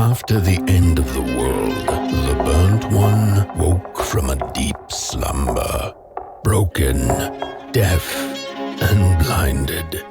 After the end of the world, the burnt one woke from a deep slumber, broken, deaf, and blinded.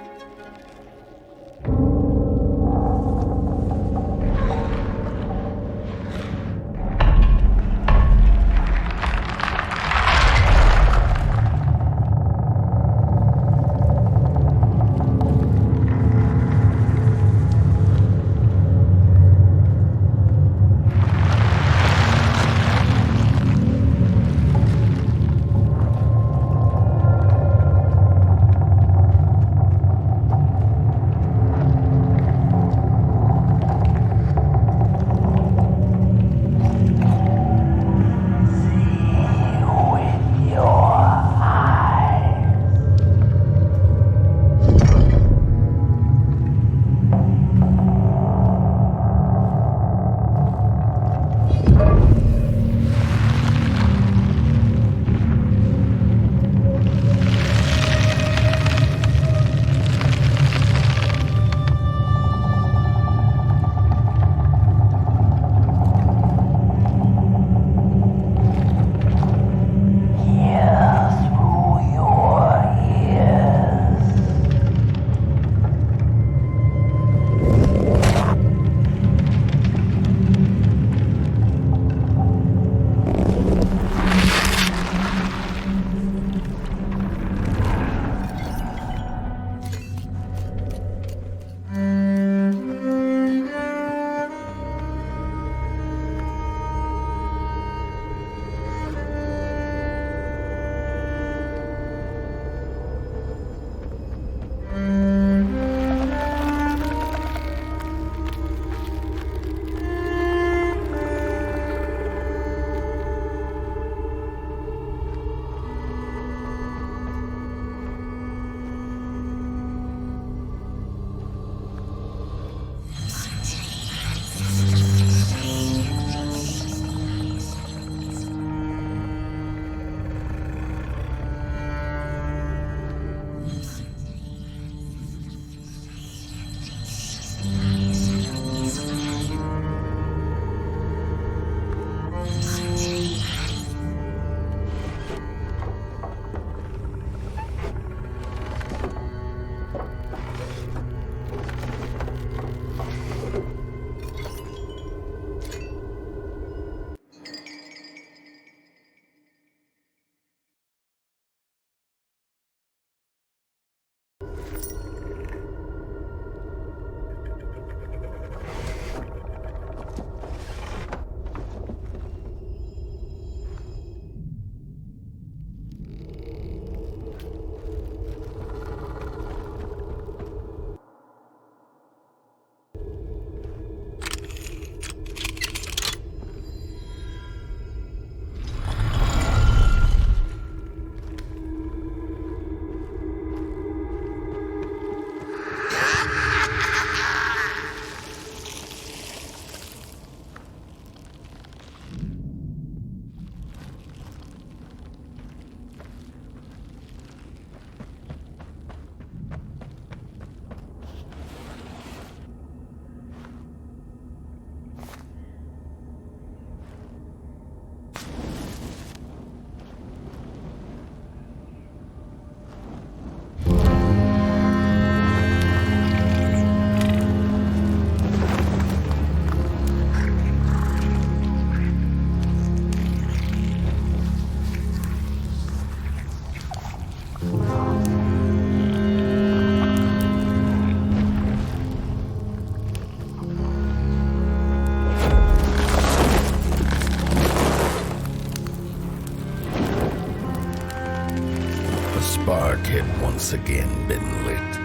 spark had once again been lit.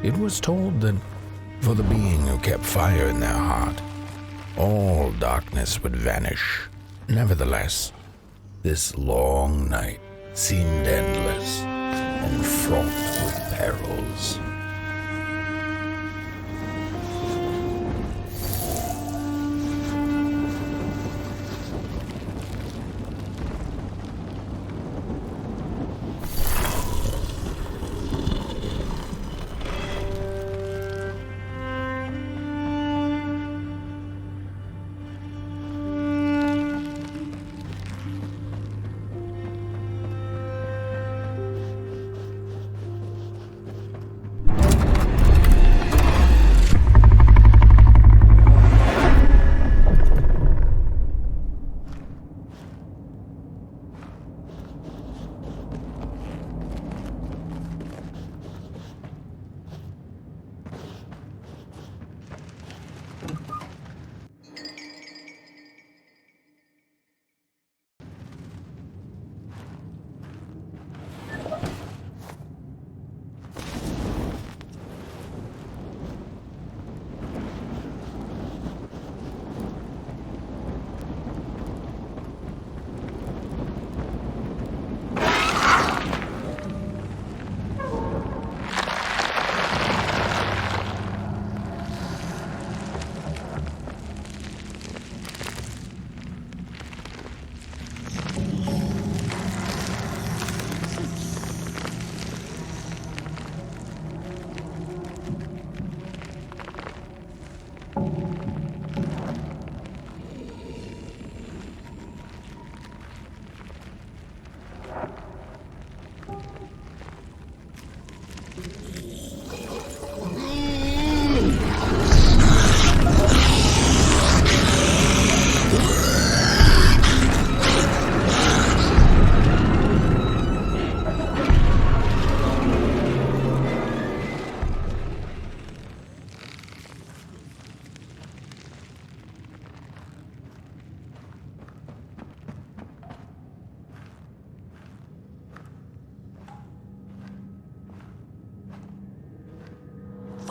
It was told that for the being who kept fire in their heart, all darkness would vanish. Nevertheless, this long night seemed endless and fraught with perils.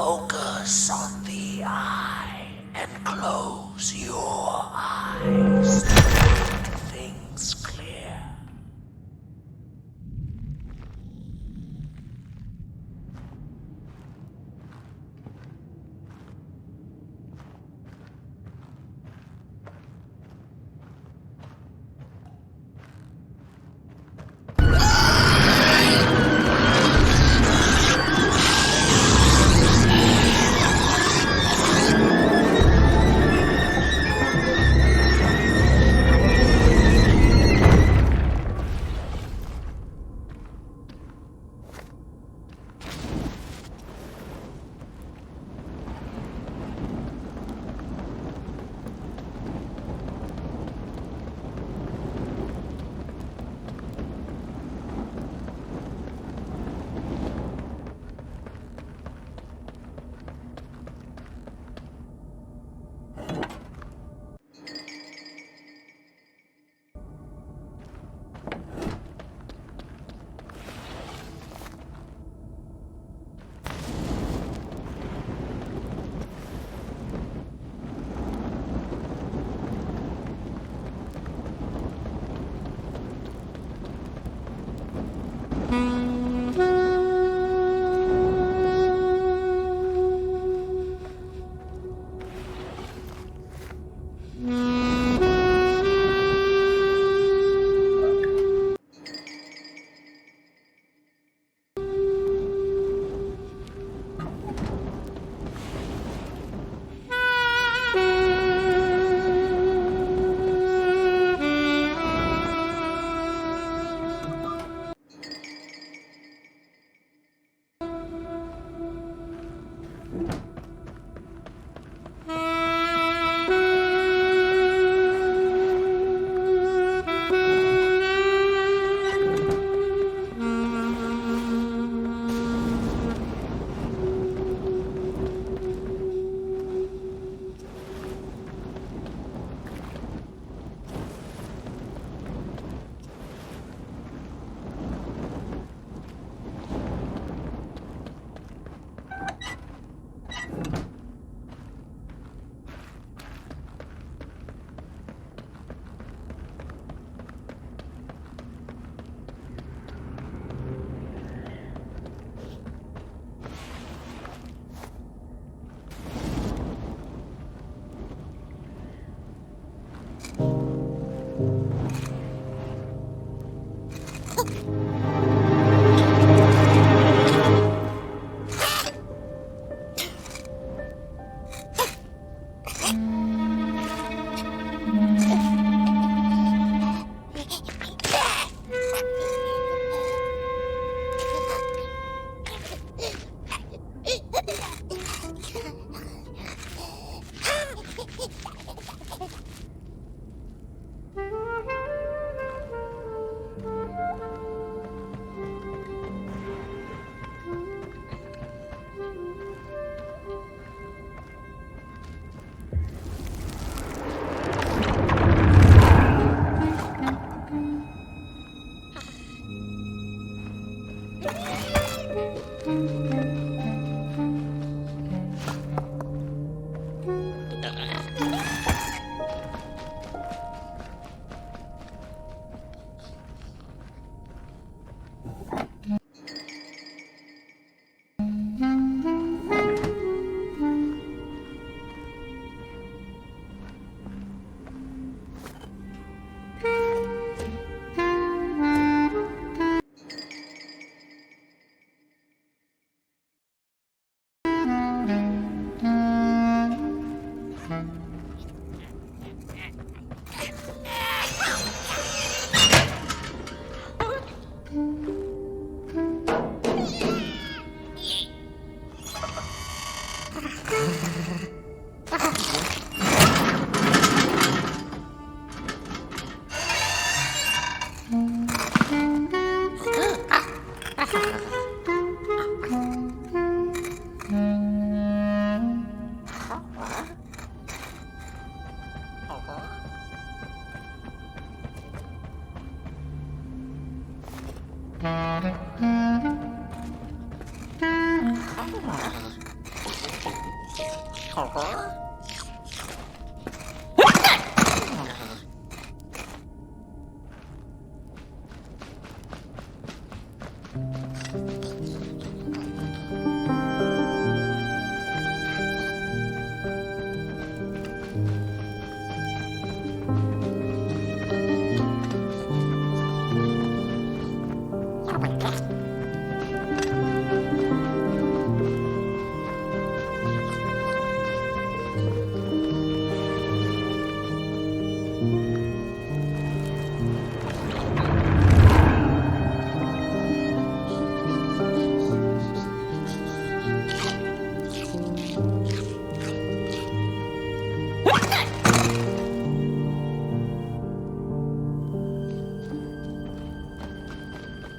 Focus on the eye and close your eyes. Things clear.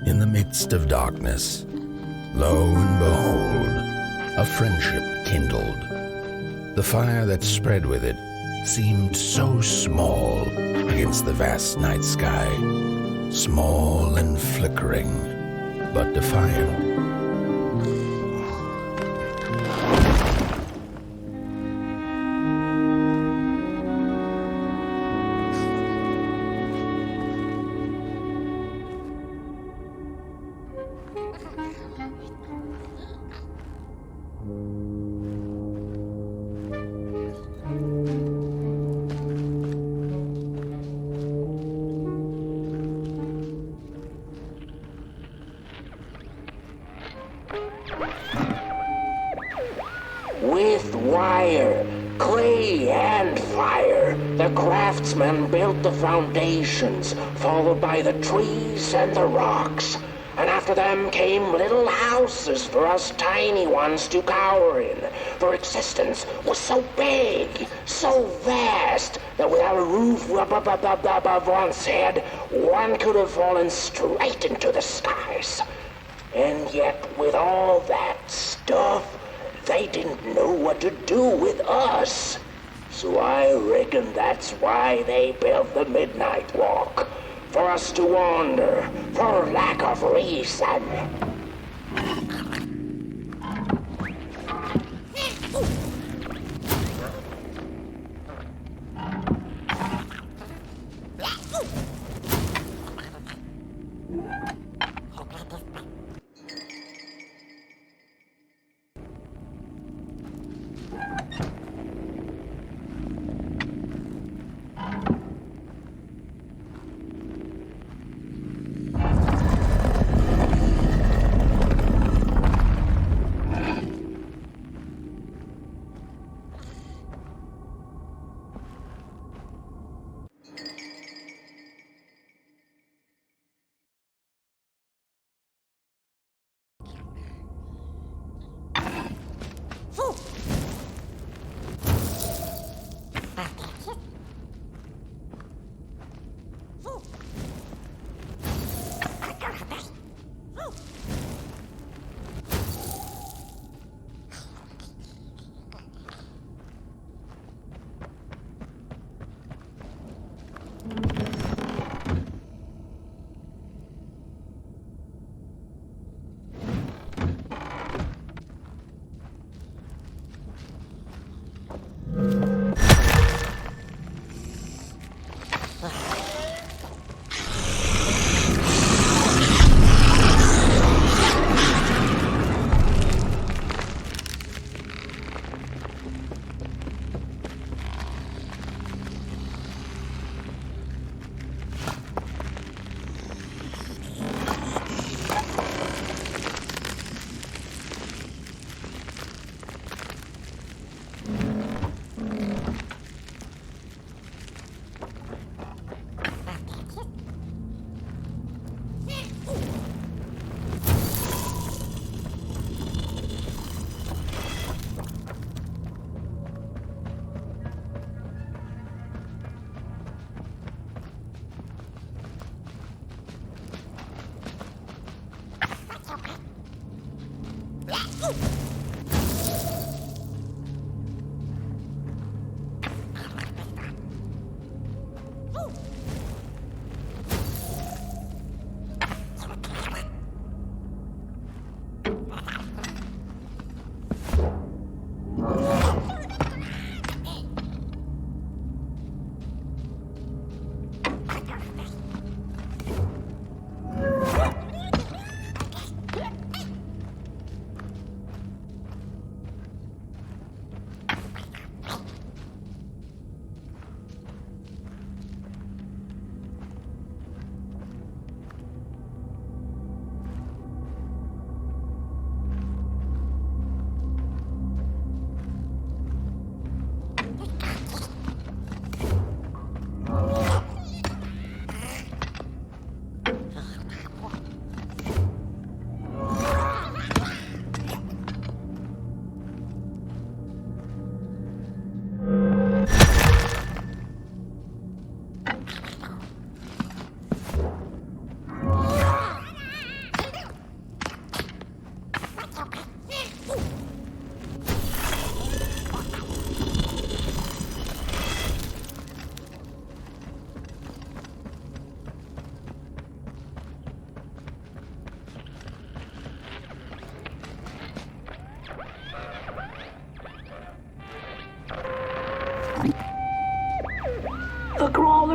In the midst of darkness, lo and behold, a friendship kindled. The fire that spread with it seemed so small against the vast night sky, small and flickering, but defiant. With wire, clay, and fire, the craftsmen built the foundations, followed by the trees and the rocks. And after them came little houses for us tiny ones to cower in, for existence was so big, so vast, that without a roof above one's head, one could have fallen straight into the skies. And yet, with all that stuff, they didn't know what to do with us. So I reckon that's why they built the Midnight Walk. For us to wander, for lack of reason.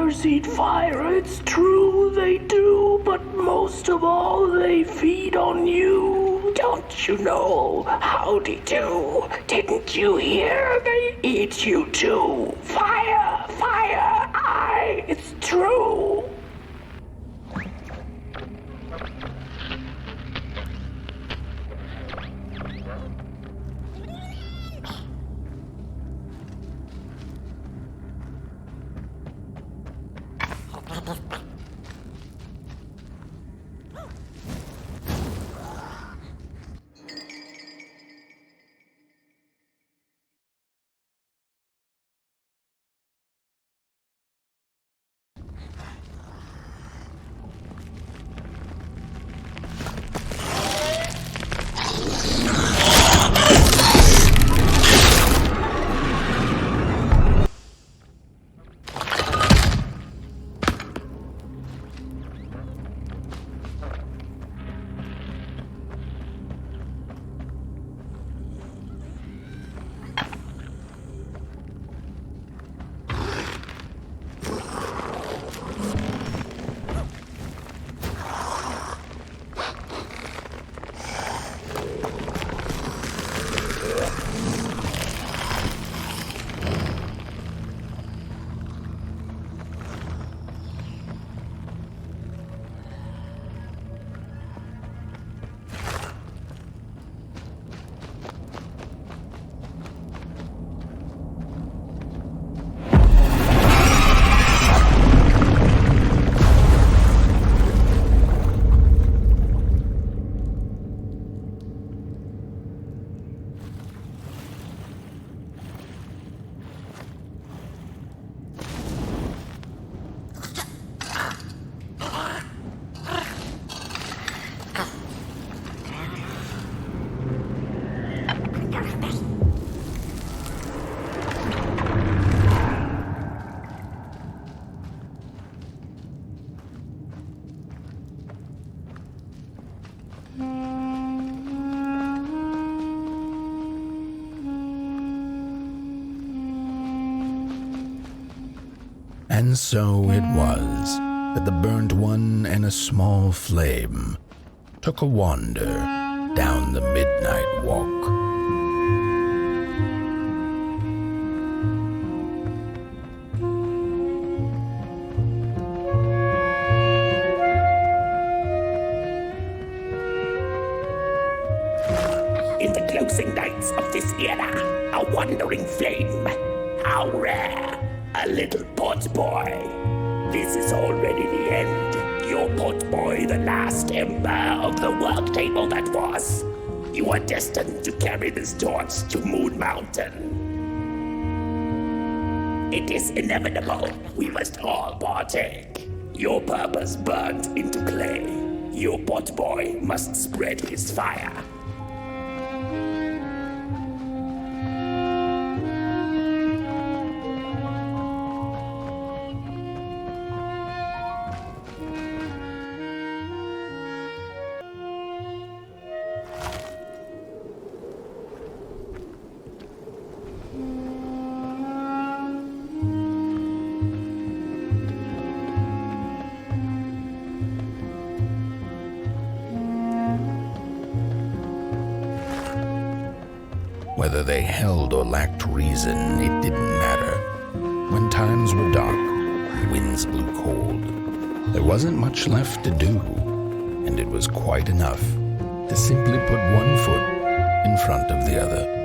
flowers eat fire, it's true they do, but most of all they feed on you. Don't you know? Howdy do. Didn't you hear? They eat you too. Fire, fire, aye, it's true. And so it was that the burnt one and a small flame took a wander down the midnight walk. In the closing nights of this era, a wandering flame, how rare, a little pot boy. This is already the end. Your pot boy, the last ember of the work table that was. You are destined to carry this torch to Moon Mountain. It is inevitable. We must all partake. Your purpose burnt into clay. Your pot boy must spread his fire. Whether they held or lacked reason, it didn't matter. When times were dark and winds blew cold, there wasn't much left to do, and it was quite enough to simply put one foot in front of the other.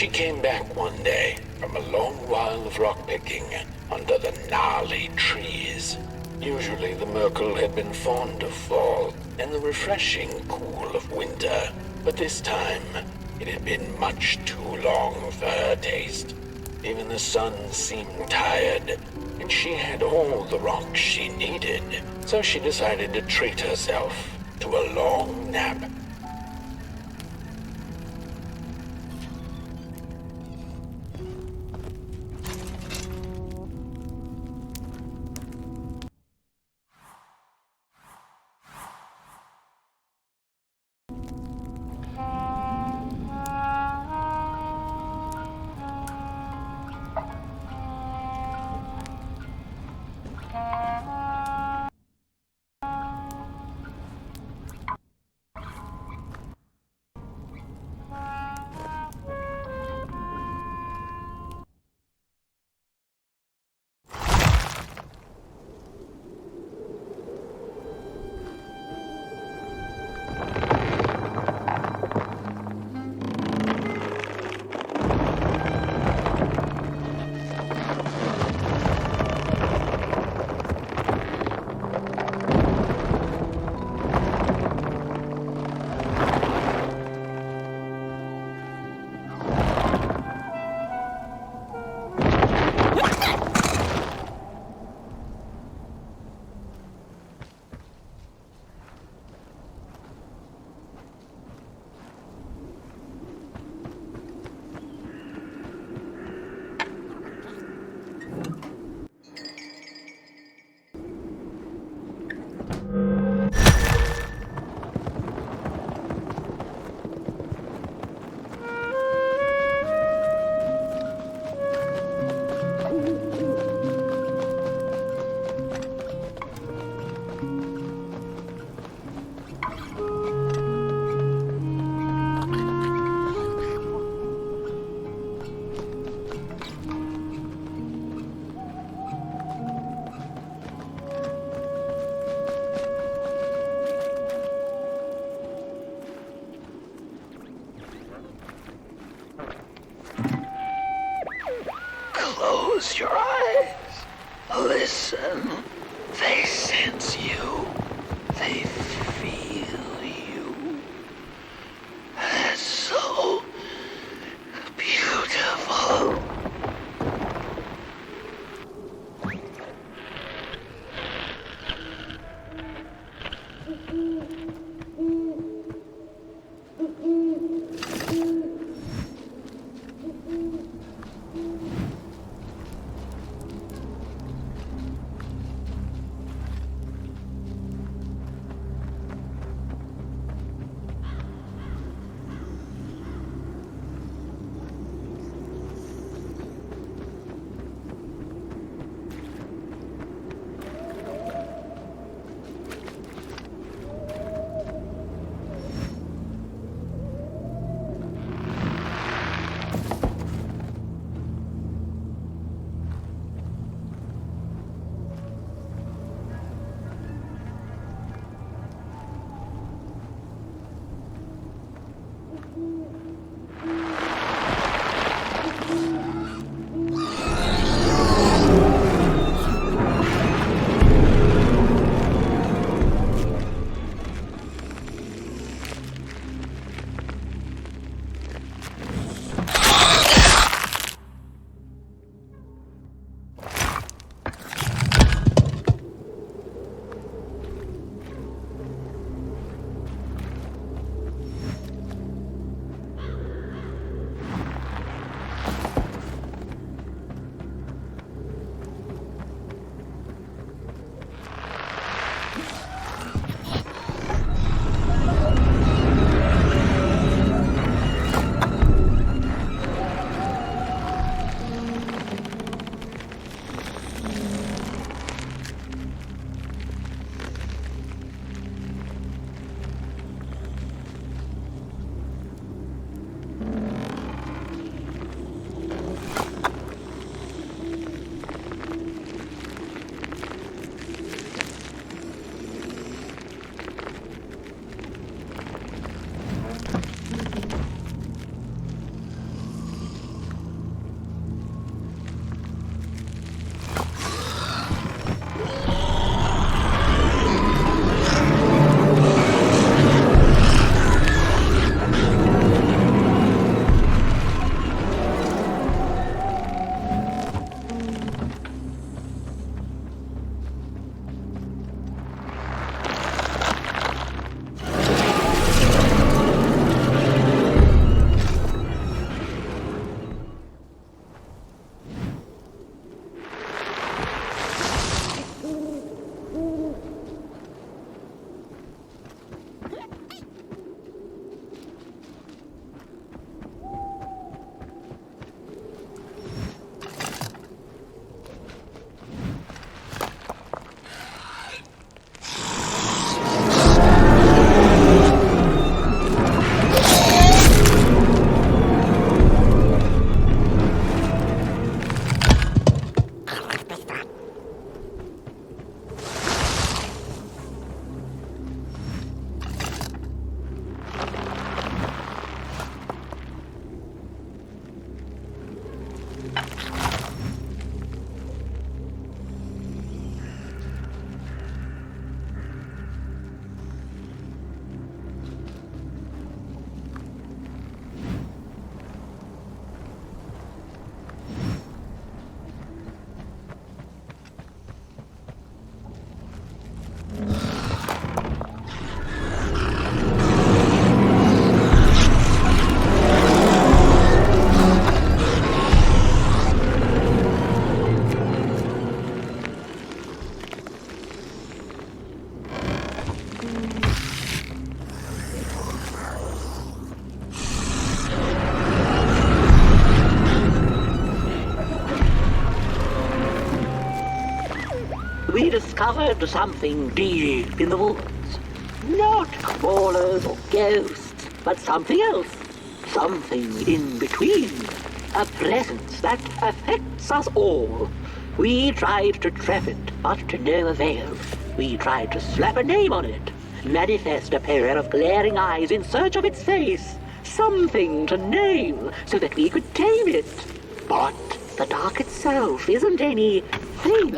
She came back one day from a long while of rock-picking under the gnarly trees. Usually the Merkel had been fond of fall and the refreshing cool of winter, but this time it had been much too long for her taste. Even the sun seemed tired, and she had all the rocks she needed, so she decided to treat herself to a long nap. Close your eyes. Listen. They sense you. They feel you. That's so beautiful. we discovered something deep in the woods. Not crawlers or ghosts, but something else. Something in between. A presence that affects us all. We tried to trap it, but to no avail. We tried to slap a name on it. Manifest a pair of glaring eyes in search of its face. Something to name, so that we could tame it. But the dark itself isn't any thing.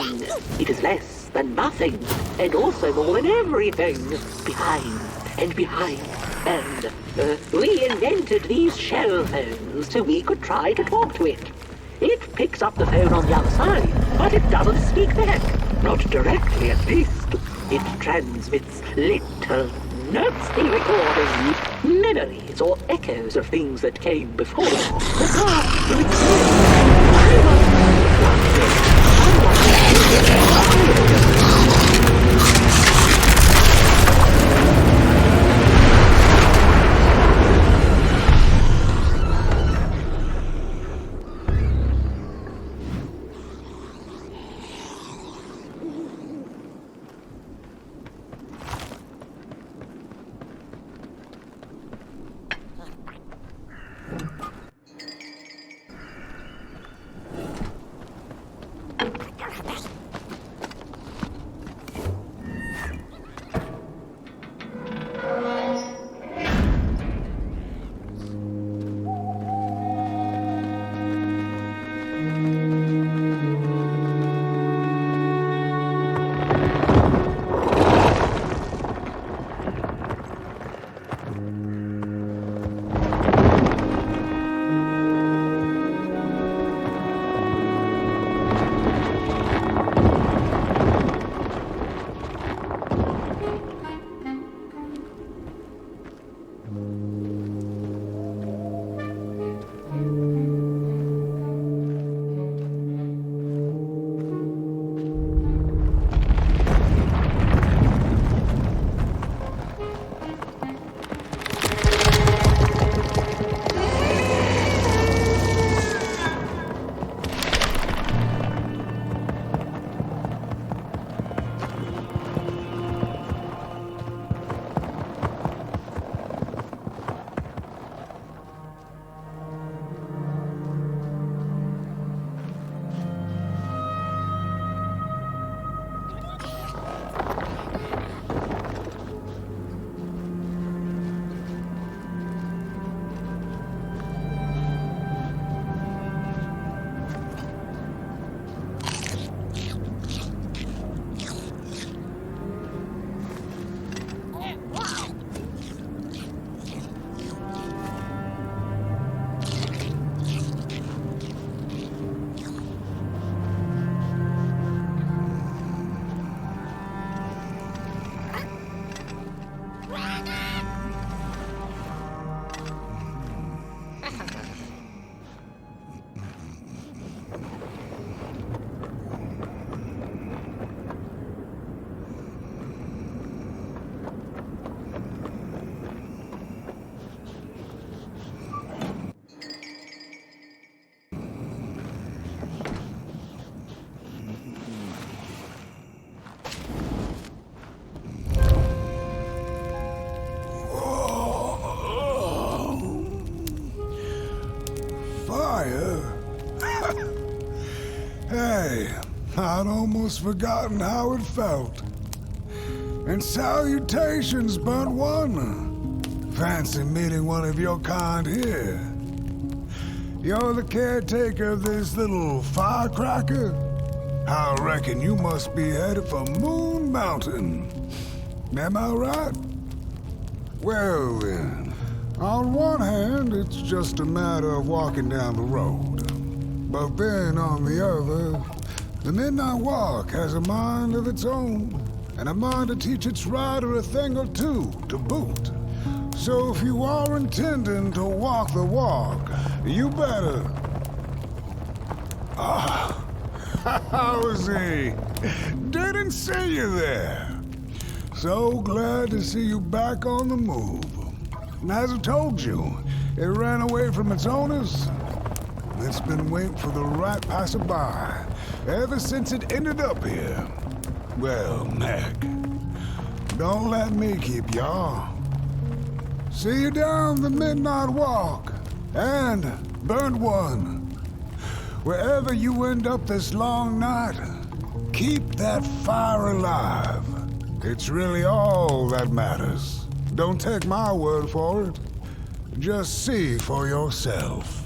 It is less than nothing, and also more than everything. Behind, and behind, and we invented these shell phones so we could try to talk to it. It picks up the phone on the other side, but it doesn't speak back. Not directly, at least. It transmits little, nasty recordings, memories or echoes of things that came before. The past to I'd almost forgotten how it felt. And salutations, burnt one. Fancy meeting one of your kind here. You're the caretaker of this little firecracker? I reckon you must be headed for Moon Mountain. Am I right? Well then, on one hand, it's just a matter of walking down the road. But then on the other, the Midnight Walk has a mind of its own, and a mind to teach its rider a thing or two to boot. So if you are intending to walk the walk, you better... Ah, how's he? Didn't see you there. So glad to see you back on the move. And as I told you, it ran away from its owners. It's been waiting for the right passerby ever since it ended up here. Well, Mac, don't let me keep y'all. See you down the midnight walk. And, burnt one, wherever you end up this long night, keep that fire alive. It's really all that matters. Don't take my word for it. Just see for yourself.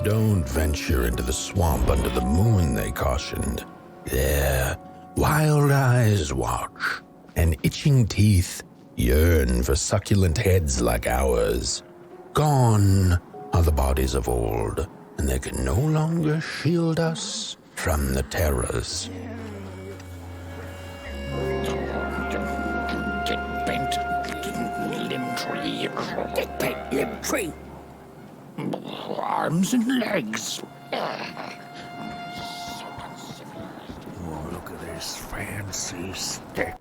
Don't venture into the swamp under the moon, they cautioned. There, wild eyes watch, and itching teeth yearn for succulent heads like ours. Gone are the bodies of old, and they can no longer shield us from the terrors. Get bent limb tree. Get bent limb tree. Arms and legs. Oh, look at this fancy stick.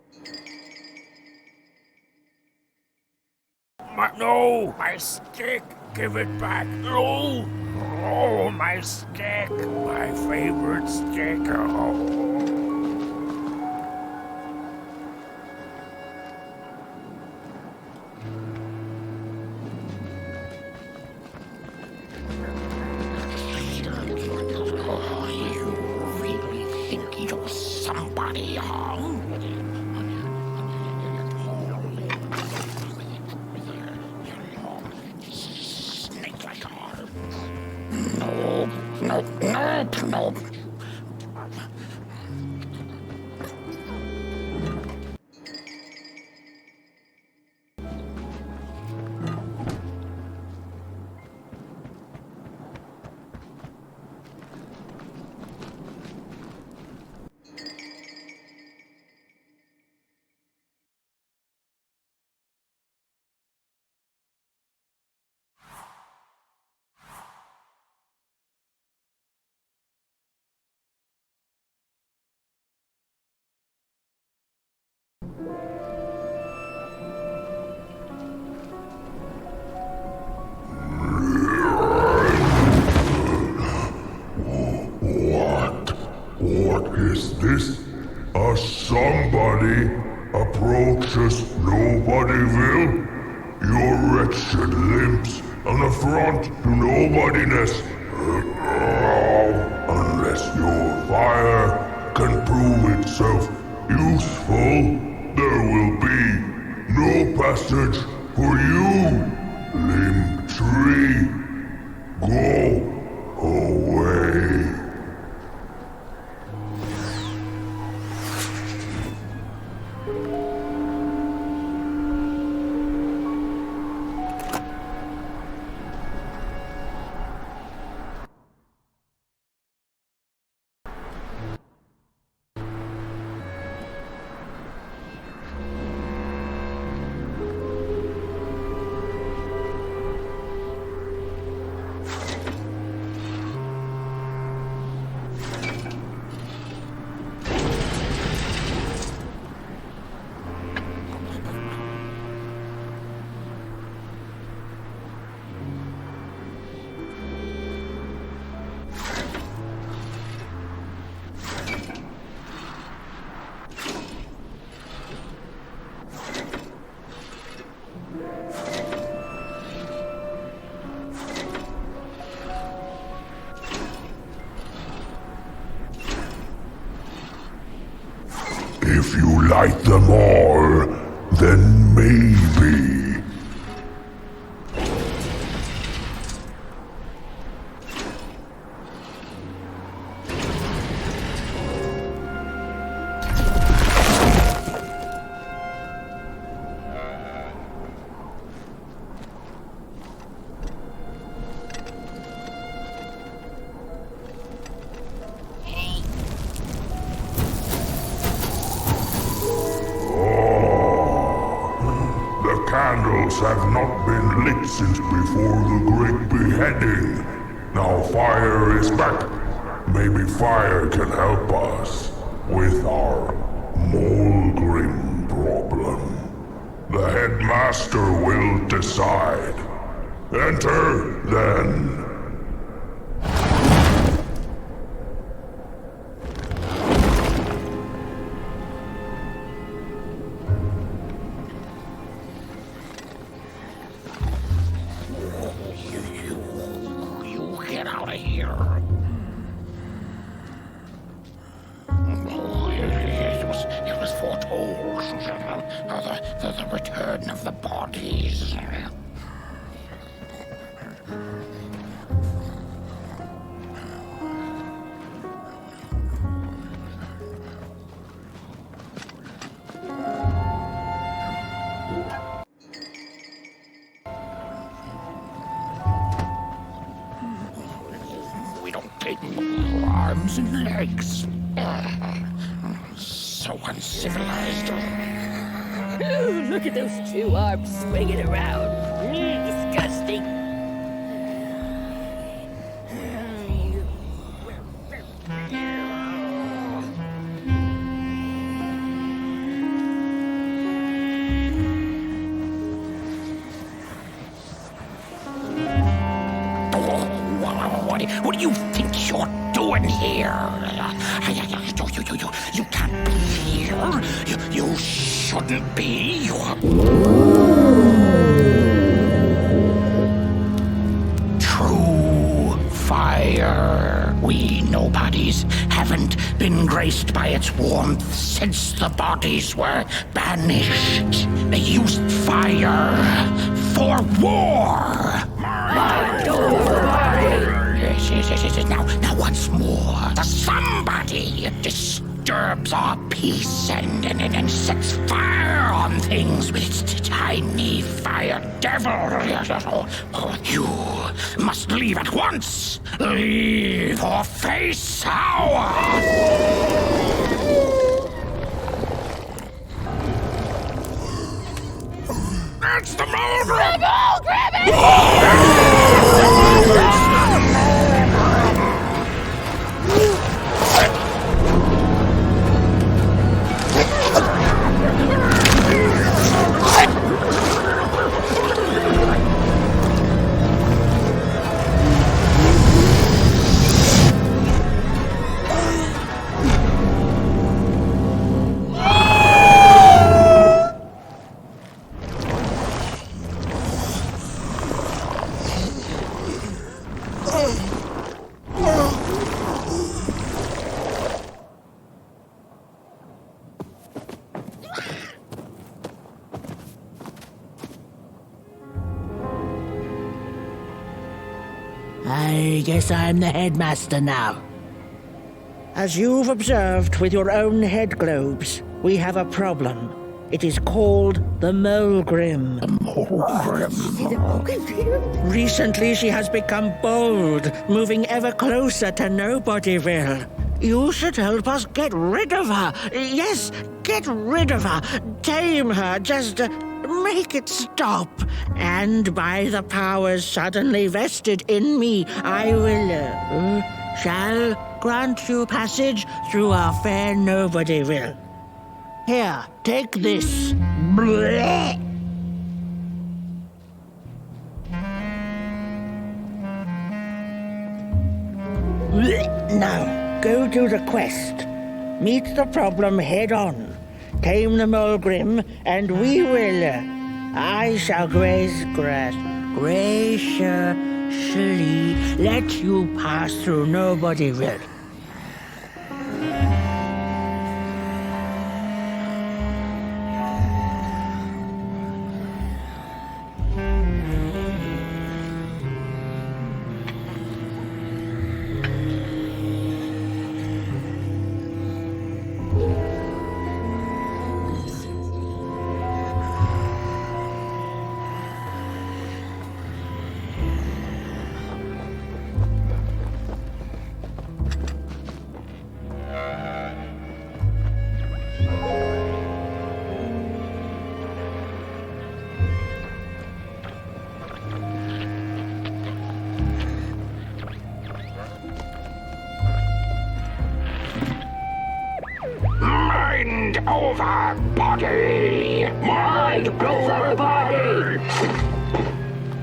My stick! Give it back! No! Oh, my stick! My favorite stick! Oh. Nope. Is this a somebody approaches nobody will? Your wretched limbs an affront to nobodiness. Unless your fire can prove itself useful, there will be no passage for you, limb tree. Go away. If you light them all, then maybe. Candles have not been lit since before the great beheading. Now fire is back. Maybe fire can help us with our Molgrim problem. The headmaster will decide. Enter, then. The return of the bodies. We don't take arms and legs. So uncivilized. Ooh, look at those two arms swinging around. Disgusting. What do you think you're doing here? You can't be here. You shouldn't be. True fire. We nobodies haven't been graced by its warmth since the bodies were banished. They used fire for war. Yes. Now once more, the somebody disturbs our peace and sets fire on things with its tiny fire devil. You must leave at once. Leave or face our... That's the mold! Grab it! I guess I'm the headmaster now. As you've observed with your own head globes, we have a problem. It is called the Mulgrim. Recently she has become bold, moving ever closer to Nobodyville. You should help us get rid of her. Yes, get rid of her. Tame her, just make it stop. And by the powers suddenly vested in me, I will, shall grant you passage through our fair Nobodyville. Here, take this. Blech. Now, go do the quest. Meet the problem head on. Tame the Mulgrim, and we will. I shall graciously let you pass through Nobodyville. Mind over body! Mind over body!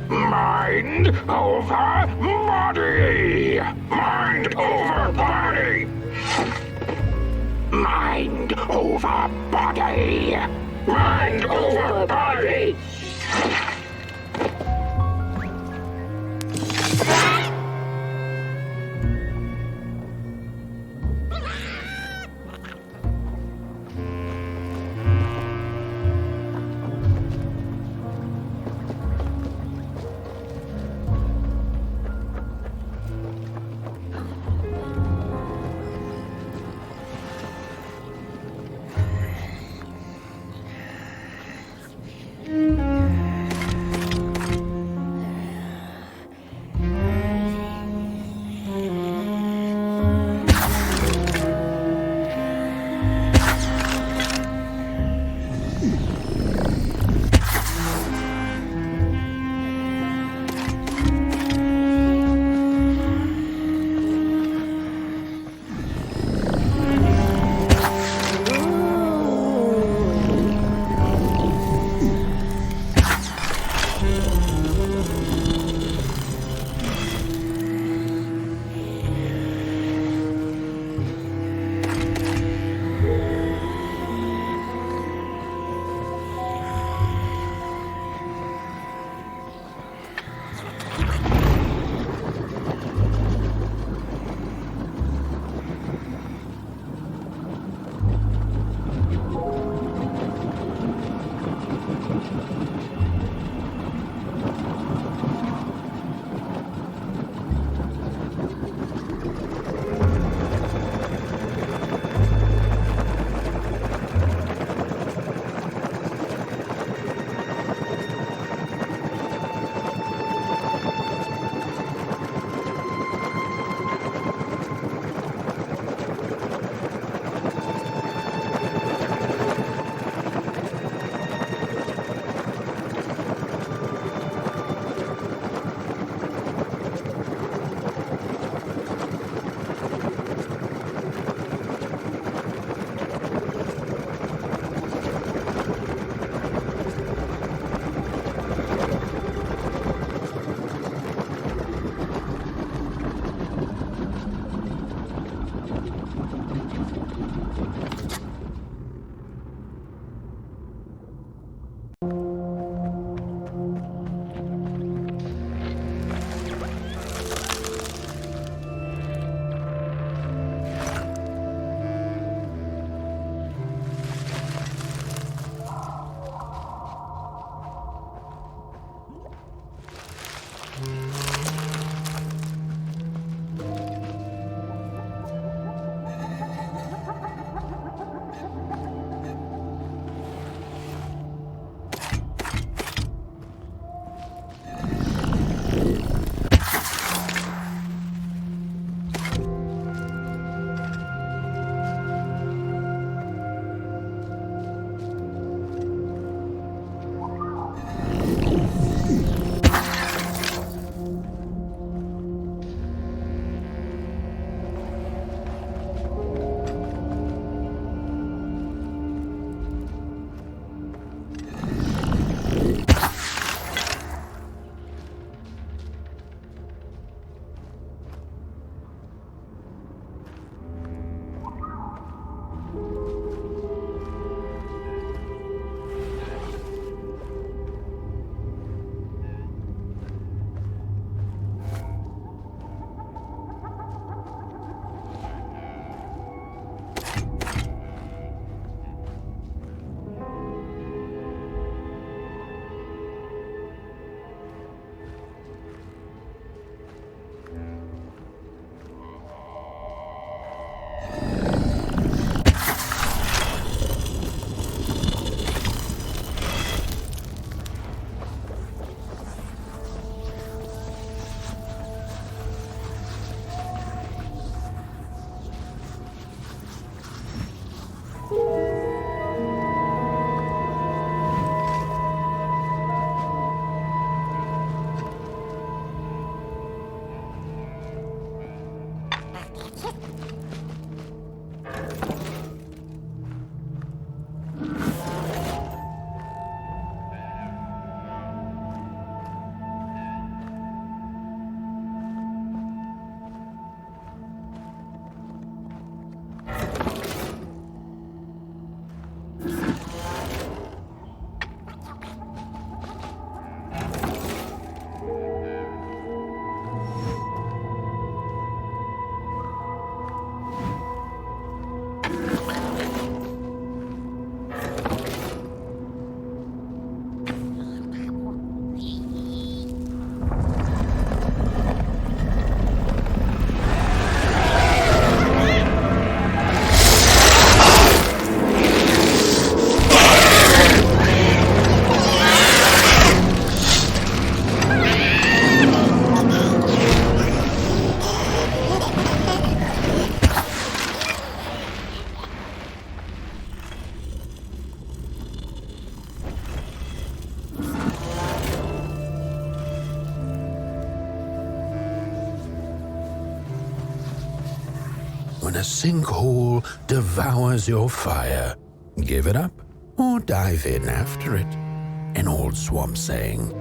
Mind over body! Mind over body! Mind over body! Mind over body! a sinkhole devours your fire. Give it up or dive in after it. An old swamp saying.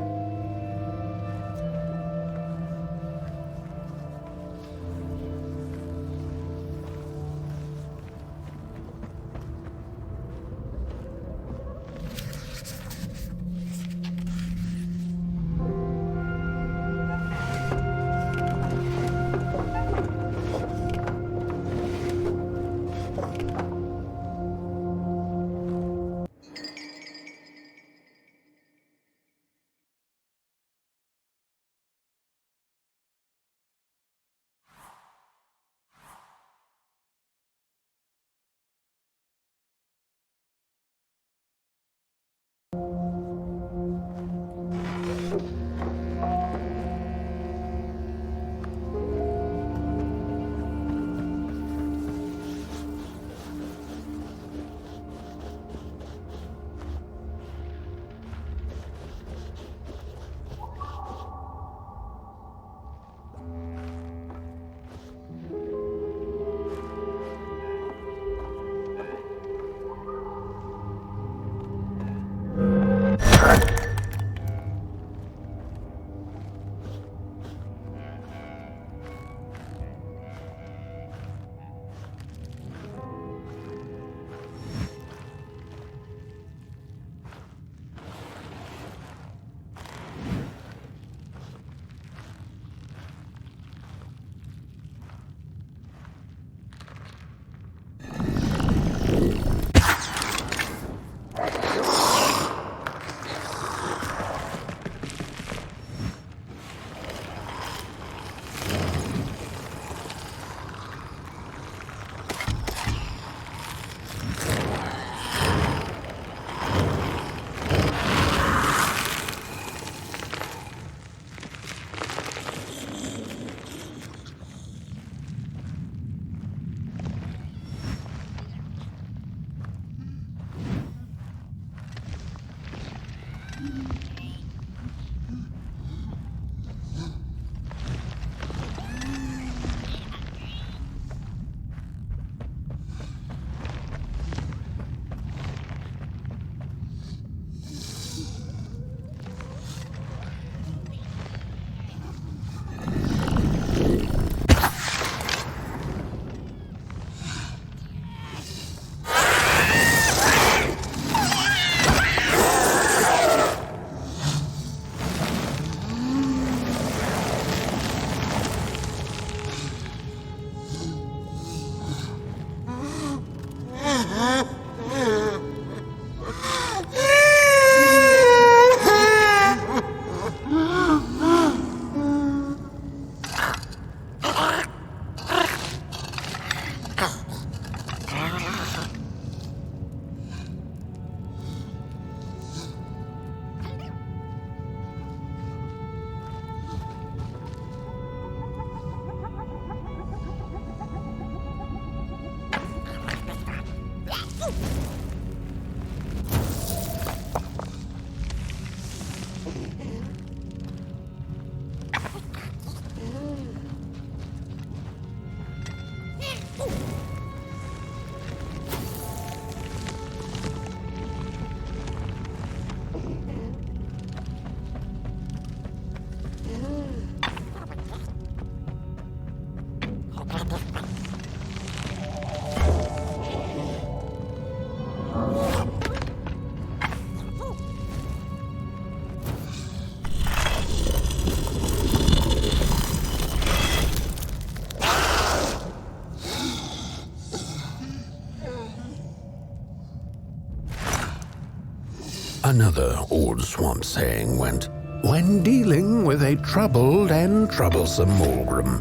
Another old swamp saying went, when dealing with a troubled and troublesome Mulgrim,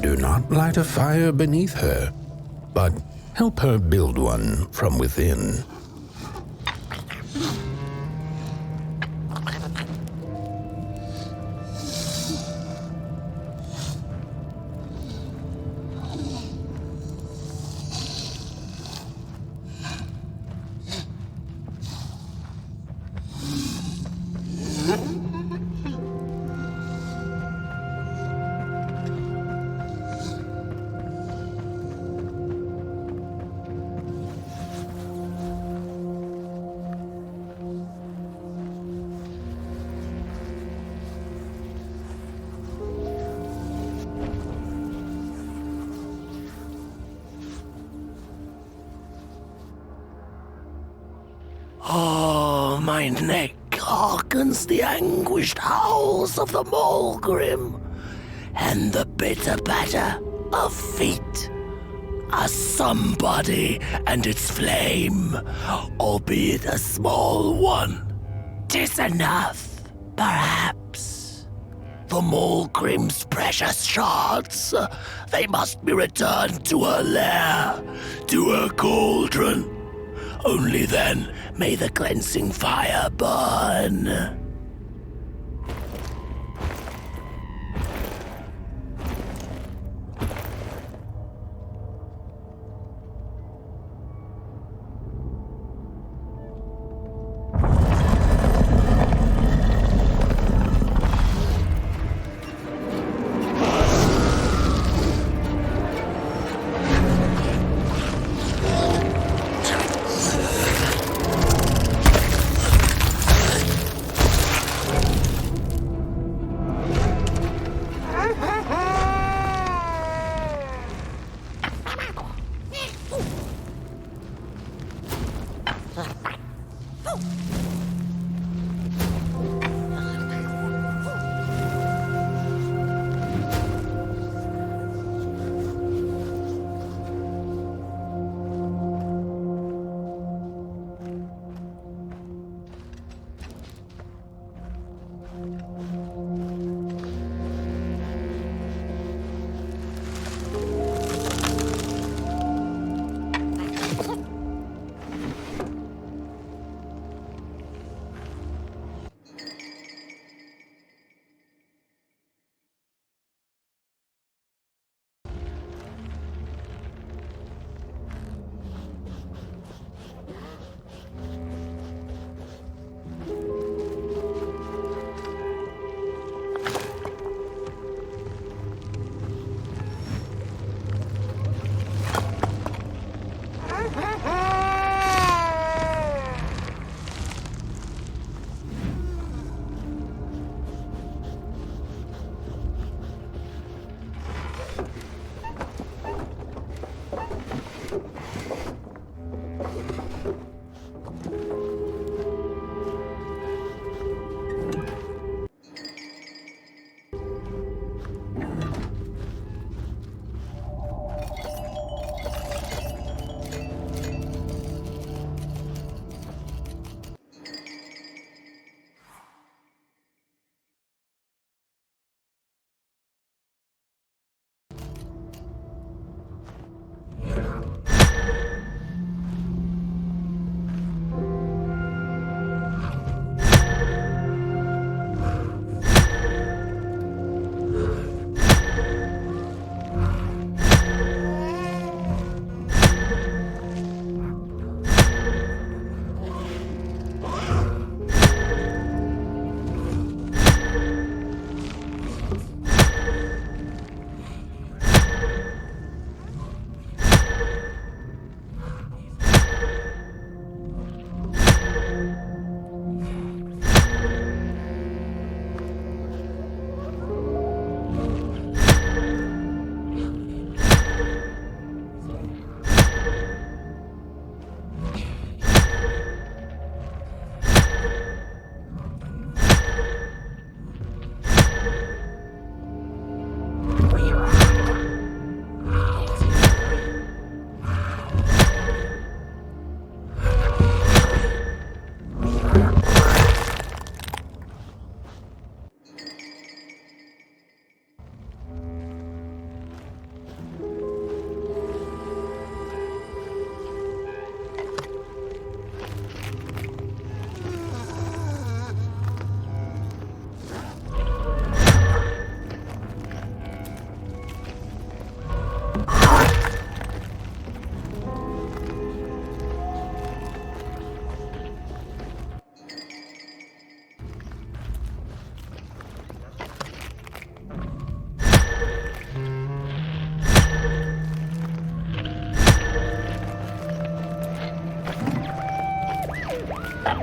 do not light a fire beneath her, but help her build one from within. Oh, my neck hearkens the anguished howls of the Maulgrim, and the bitter patter of feet. A somebody and its flame, albeit a small one. 'Tis enough, perhaps. The Maulgrim's precious shards, they must be returned to her lair, to her cauldron. Only then may the cleansing fire burn.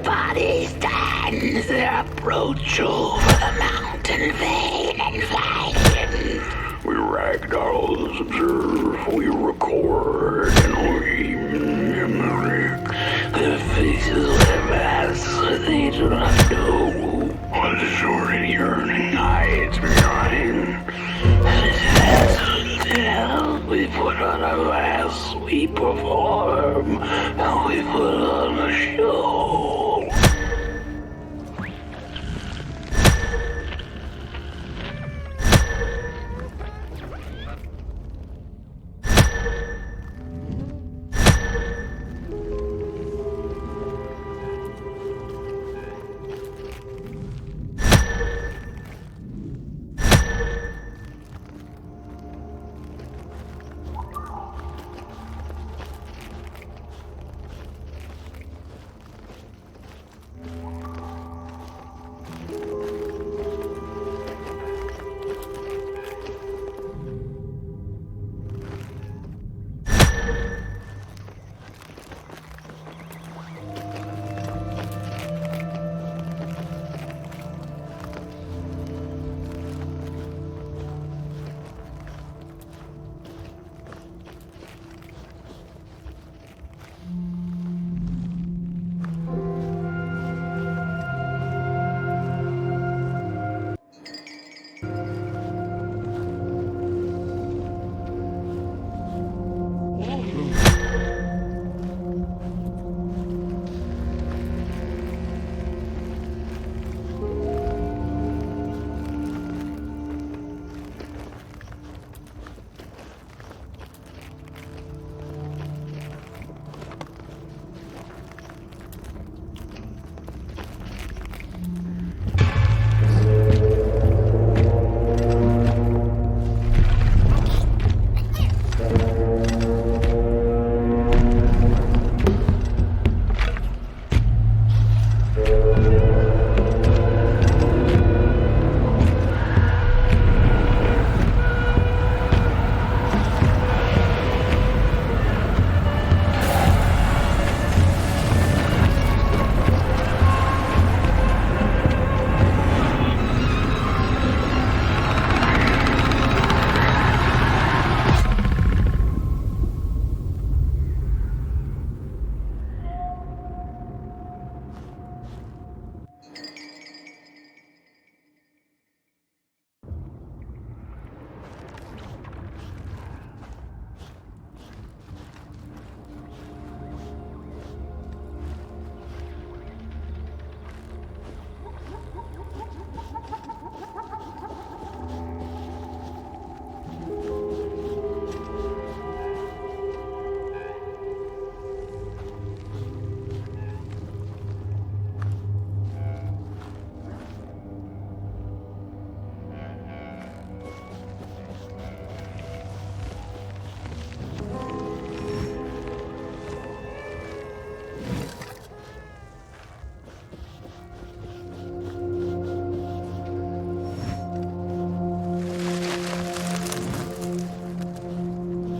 body stands their approach over the mountain vein and vine. We ragdolls observe, we record, and we mimic. Their faces live we perform and we put on a show.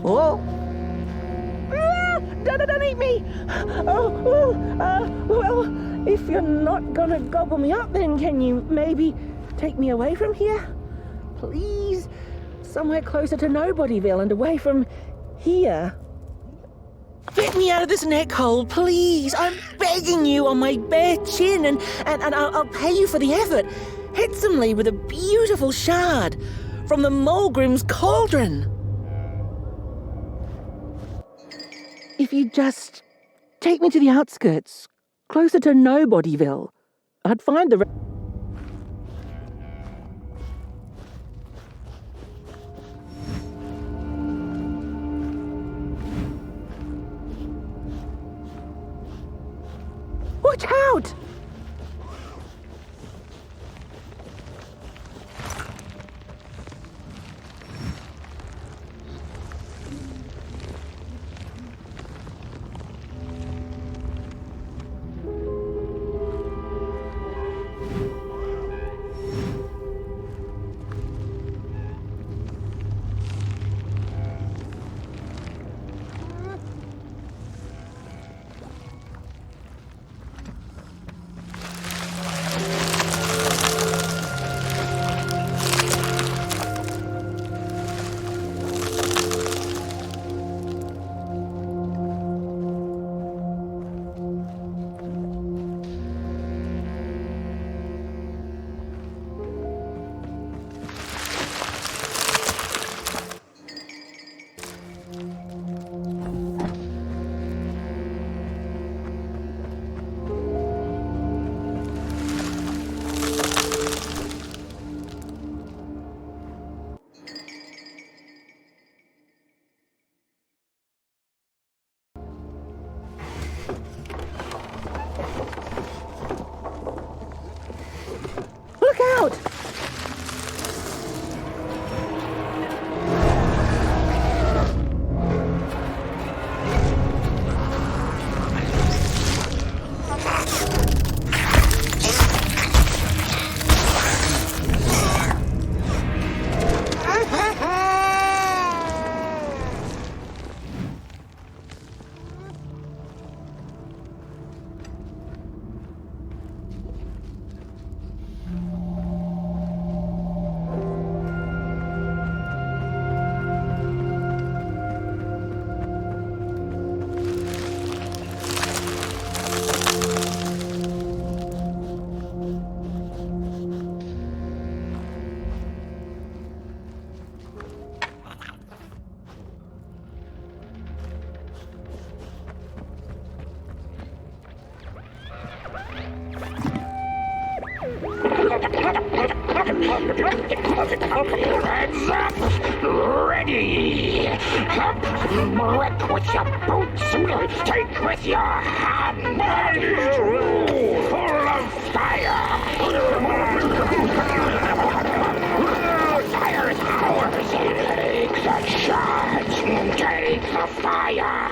Oh! Don't eat me! Well, if you're not gonna gobble me up, then can you maybe take me away from here? Please? Somewhere closer to Nobodyville and away from here. Get me out of this neck hole, please! I'm begging you on my bare chin, and I'll pay you for the effort. Handsomely with a beautiful shard from the Mulgrim's cauldron. If you just take me to the outskirts, closer to Nobodyville, I'd find the... Watch out! Ready! Wreck with your boots, take with your hand, full of fire! Fire is ours! Take the charge! Take the fire!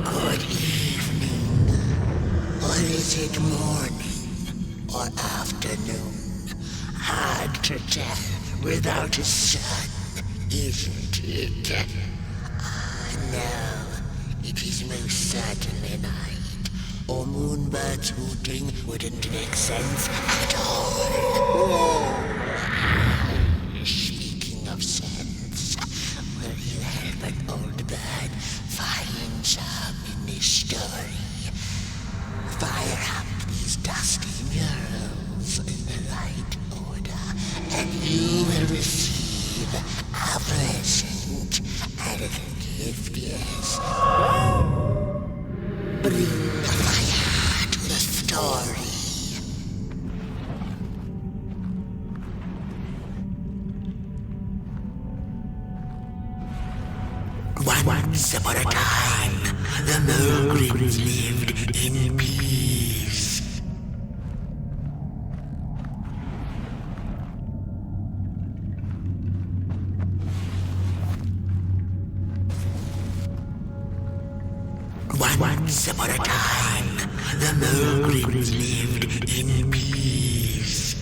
Good evening. Or is it morning or afternoon? Hard to tell without a sun, isn't it? No, it is most certainly night. Or moonbirds hooting wouldn't make sense at all. Speaking of sense, will you help an old bird find some in this story? Fire up these dusty murals in the right order, and you will receive a present, a little gift, yes. Bring the fire to the story. Once upon a time, the Mogrims lived in peace. Once upon a time, the Mogrims lived in peace.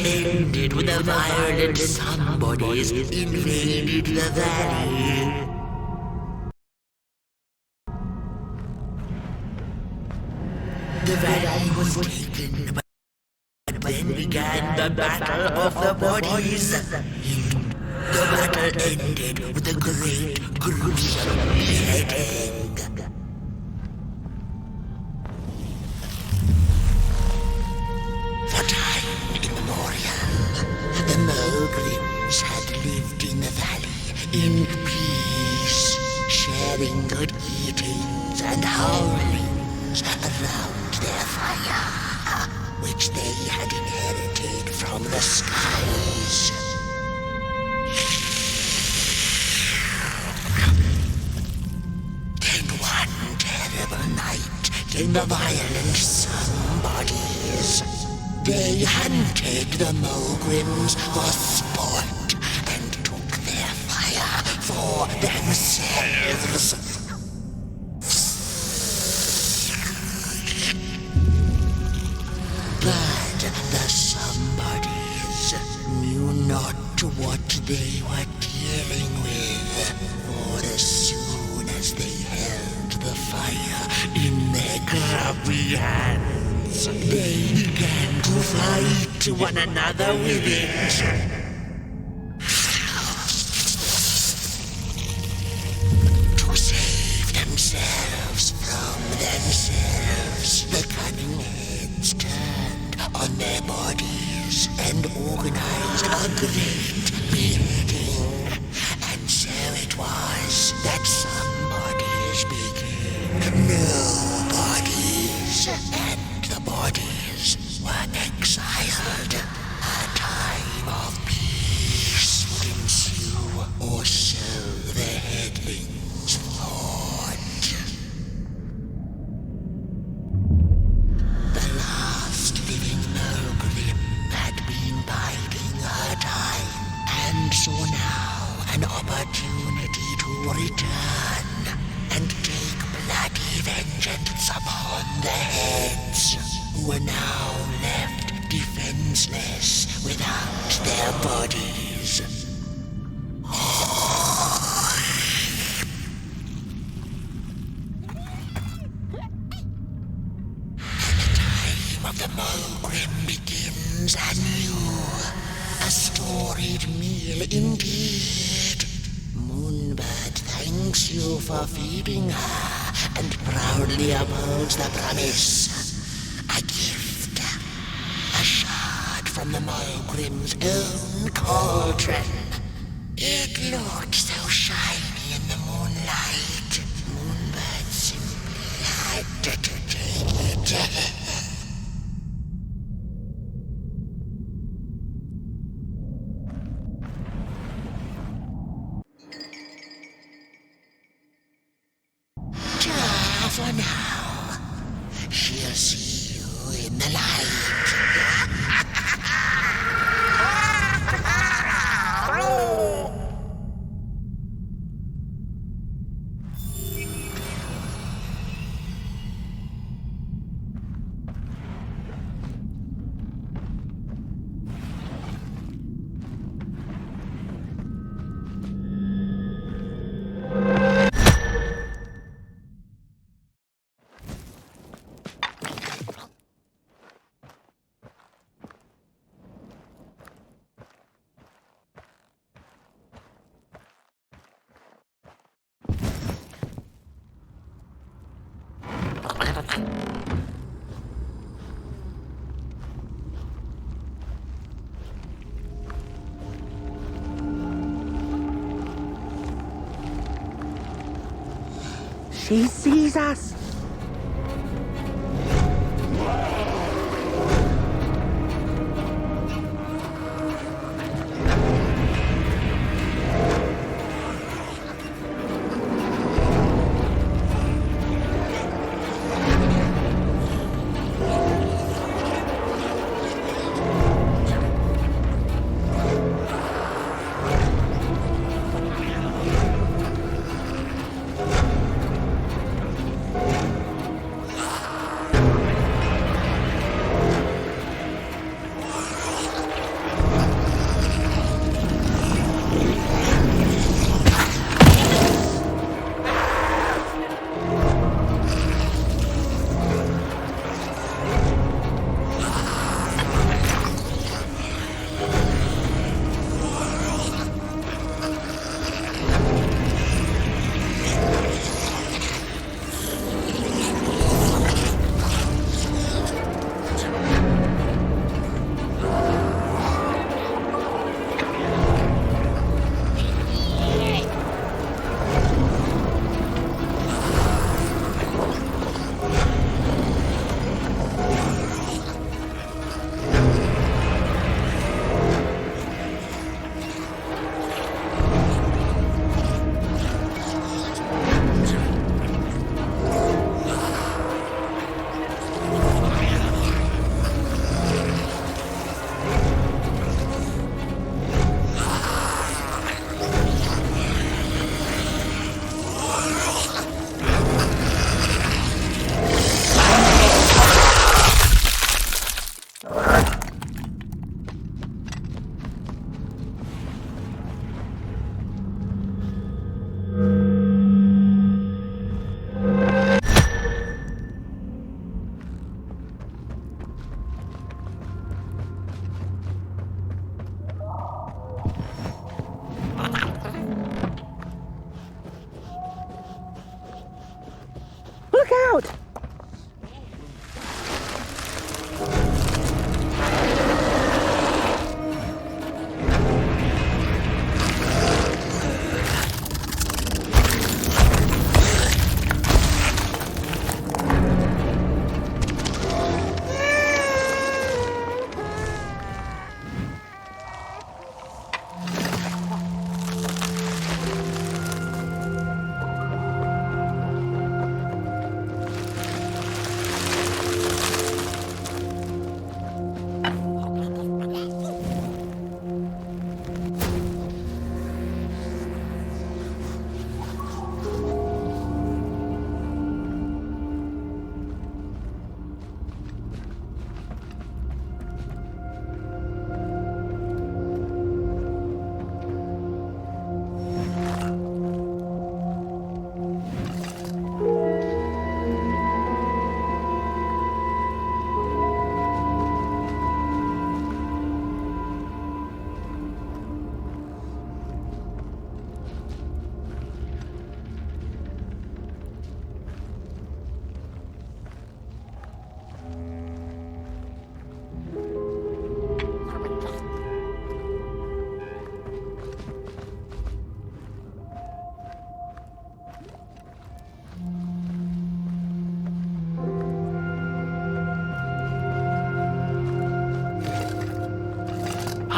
Ended when the violent somebodies invaded the valley. The valley was taken, but then began the battle of the bodies. The battle ended with a great gruesome beheading. For time immemorial, the Mogrims had lived in the valley in peace, sharing good eatings and howlings around their fire, which they had inherited from the skies. Then one terrible night came the violent somebodies. They hunted the Mogrims for sport and took their fire for themselves. But the somebodies knew not what they were dealing with, for as soon as they held the fire in their grubby hands, they began to fight one another with it. and organized a great meeting. And so it was that somebodies became nobodies, and the bodies were exiled. A time of peace would ensue, or so the headlings thought. The last living pilgrim had been biding her time, and saw now an opportunity to return and take bloody vengeance upon the heads, who were now left defenseless without their bodies. Of the Mulgrim begins anew, a storied meal indeed. Moonbird thanks you for feeding her, and proudly upholds the promise. A gift, a shard from the Mulgrim's own cauldron. It looked so shiny in the moonlight. Moonbird simply had to take it. For now, she'll see you in the light. She sees us.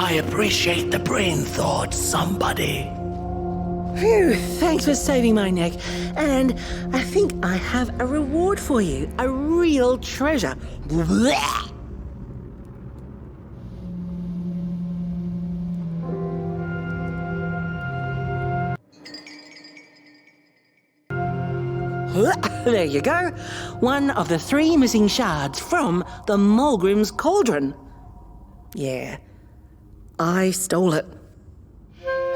I appreciate the brain thought, somebody. Phew, thanks for saving my neck. And I think I have a reward for you. A real treasure. Blech. There you go. One of the 3 missing shards from the Mulgrim's cauldron. Yeah, I stole it.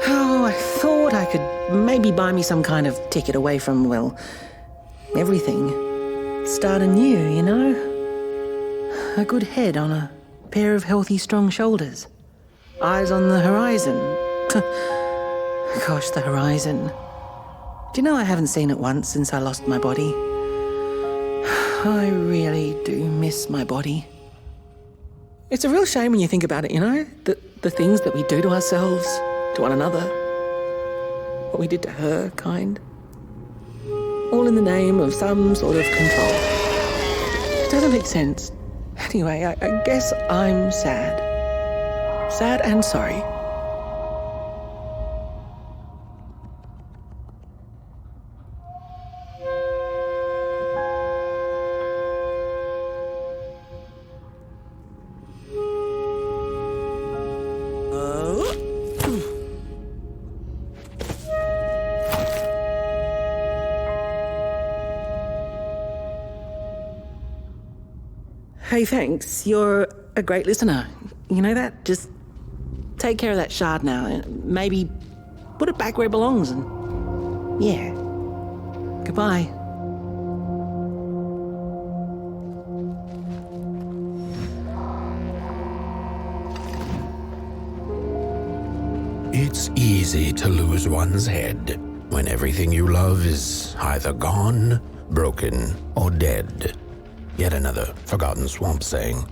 Oh, I thought I could maybe buy me some kind of ticket away from, well, everything. Start anew, you know? A good head on a pair of healthy, strong shoulders. Eyes on the horizon. Gosh, the horizon. Do you know I haven't seen it once since I lost my body? I really do miss my body. It's a real shame when you think about it, you know? The things that we do to ourselves, to one another. What we did to her, kind. All in the name of some sort of control. It doesn't make sense. Anyway, I guess I'm sad. Sad and sorry. Hey, thanks. You're a great listener. You know that? Just take care of that shard now and maybe put it back where it belongs and... yeah. Goodbye. It's easy to lose one's head when everything you love is either gone, broken, or dead. Yet another forgotten swamp saying.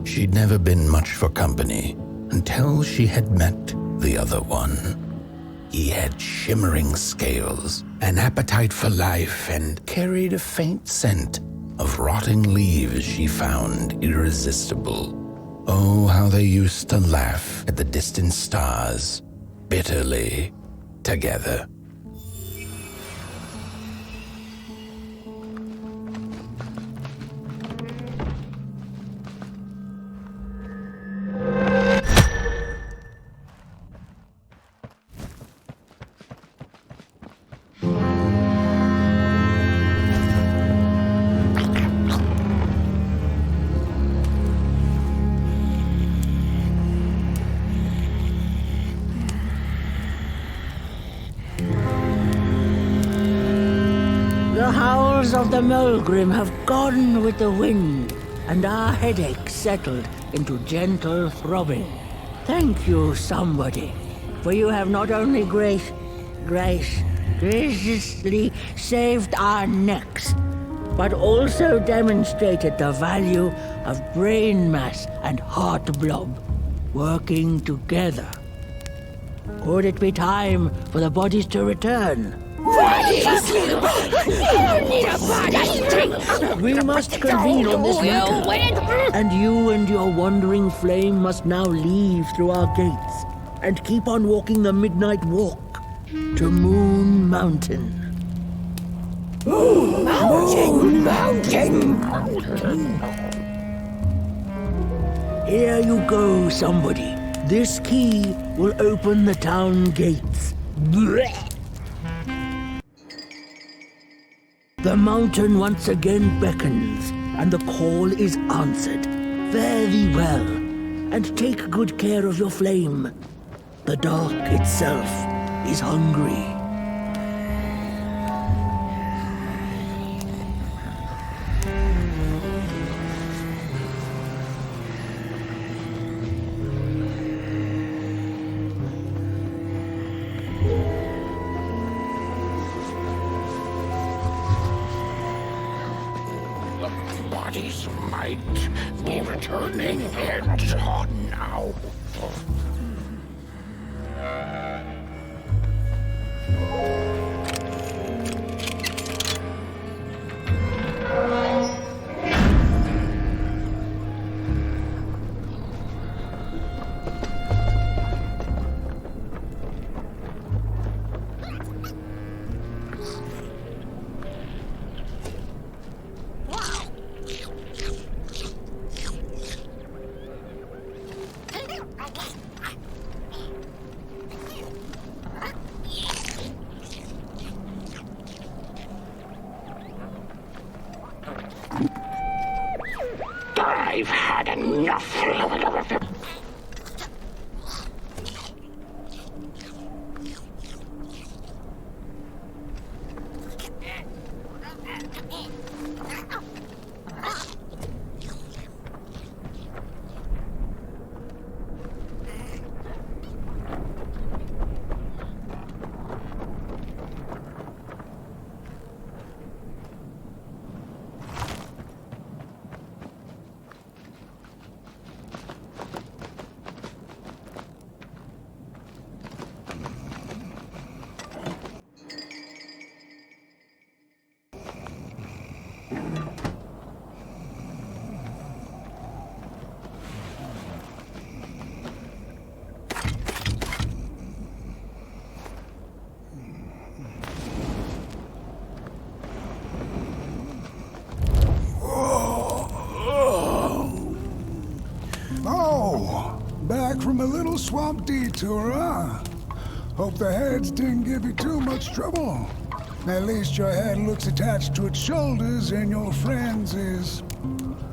She'd never been much for company until she had met the other one. He had shimmering scales, an appetite for life, and carried a faint scent of rotting leaves she found irresistible. Oh, how they used to laugh at the distant stars, bitterly, together. waters of the Mulgrim have gone with the wind, and our headaches settled into gentle throbbing. Thank you, somebody, for you have not only graciously saved our necks, but also demonstrated the value of brain mass and heart blob working together. Could it be time for the bodies to return? We must convene on this matter, and you and your wandering flame must now leave through our gates and keep on walking the midnight walk to Moon Mountain. Mountain! Here you go, somebody. This key will open the town gates. The mountain once again beckons, and the call is answered. Fare thee well, and take good care of your flame. The dark itself is hungry. Bodies might be returning and now. I've had enough. Back from a little swamp detour, huh? Hope the heads didn't give you too much trouble. At least your head looks attached to its shoulders and your friend's is,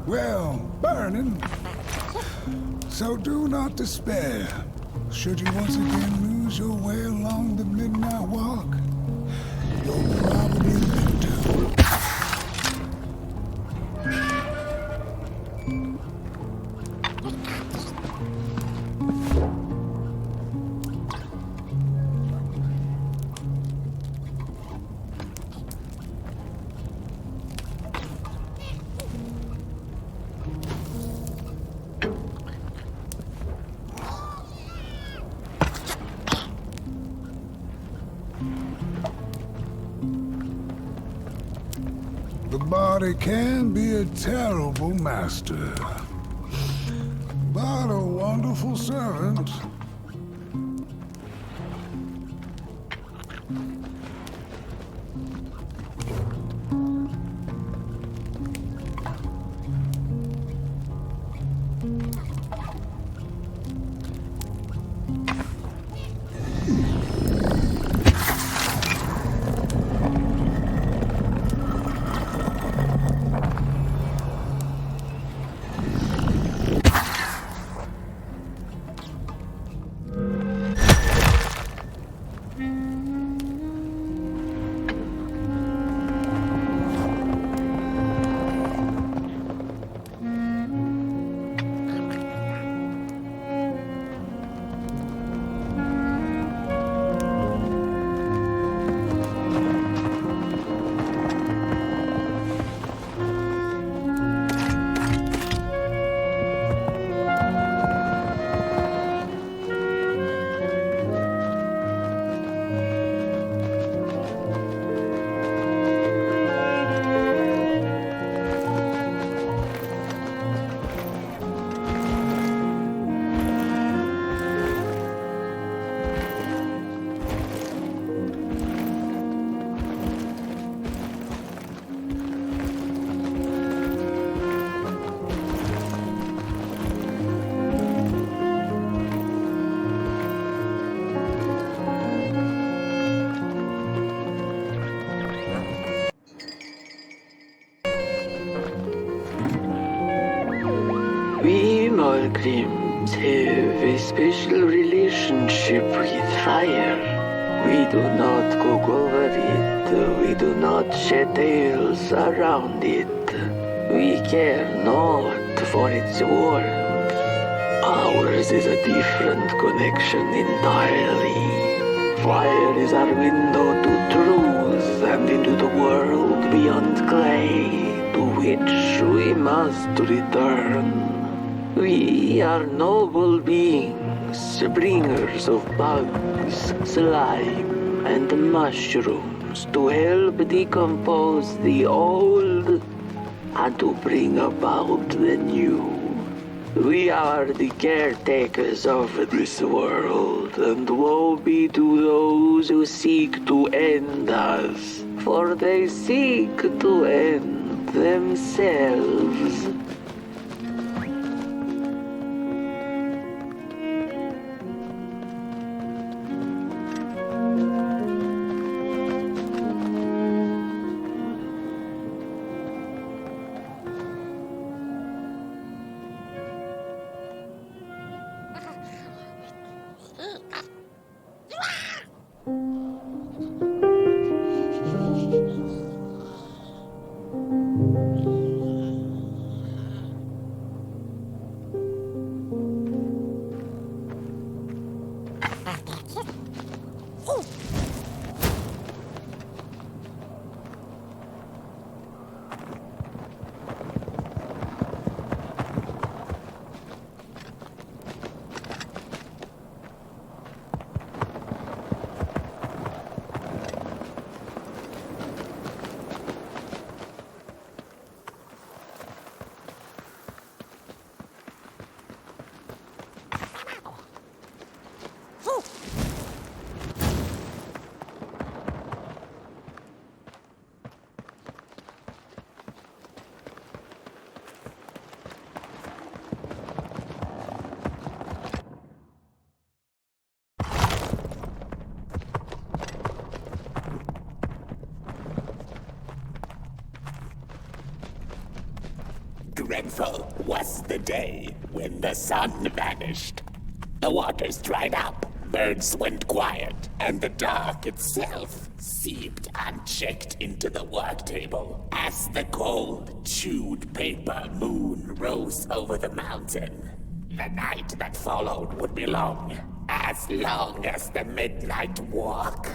well, burning. So do not despair. Should you once again lose your way along the midnight walk, you'll probably live to. The body can be a terrible master, but a wonderful servant. Mulgrims have a special relationship with fire. We do not cook over it. We do not shed tales around it. We care not for its warmth. Ours is a different connection entirely. Fire is our window to truth and into the world beyond clay, to which we must return. We are noble beings, bringers of bugs, slime, and mushrooms to help decompose the old and to bring about the new. We are the caretakers of this world, and woe be to those who seek to end us, for they seek to end themselves. Dreadful was the day when the sun vanished. The waters dried up, birds went quiet, and the dark itself seeped unchecked into the work table as the cold, chewed paper moon rose over the mountain. The night that followed would be long as the midnight walk.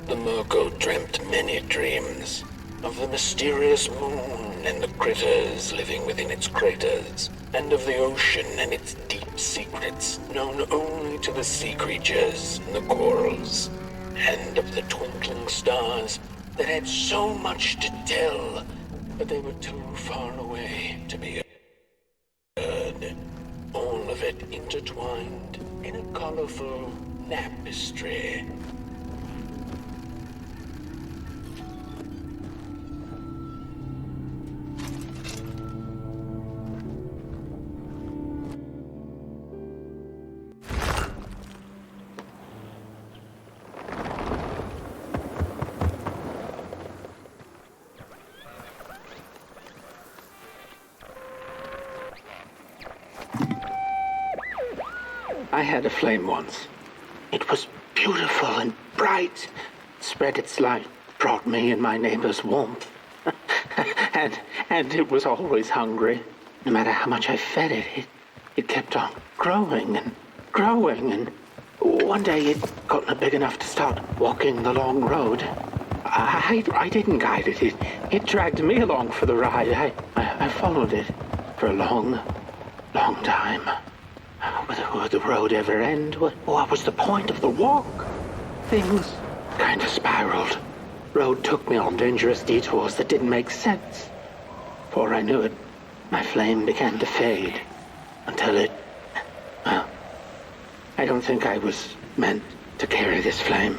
The Murko dreamt many dreams of the mysterious moon and the critters living within its craters, and of the ocean and its deep secrets known only to the sea creatures and the corals, and of the twinkling stars that had so much to tell, but they were too far away to be heard. All of it intertwined in a colorful tapestry. I had a flame once. It was beautiful and bright, spread its light, brought me and my neighbors warmth. and it was always hungry. No matter how much I fed it, it kept on growing and growing, and one day it got big enough to start walking the long road. I didn't guide it. It dragged me along for the ride. I followed it for a long, long time. Would the road ever end? What was the point of the walk? Things kind of spiraled. Road took me on dangerous detours that didn't make sense. Before I knew it, my flame began to fade until it... Well, I don't think I was meant to carry this flame.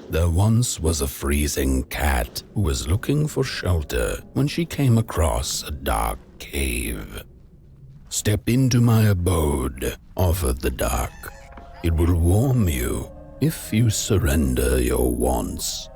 There once was a freezing cat who was looking for shelter when she came across a dark cave. "Step into my abode," offered the dark. "It will warm you if you surrender your wants."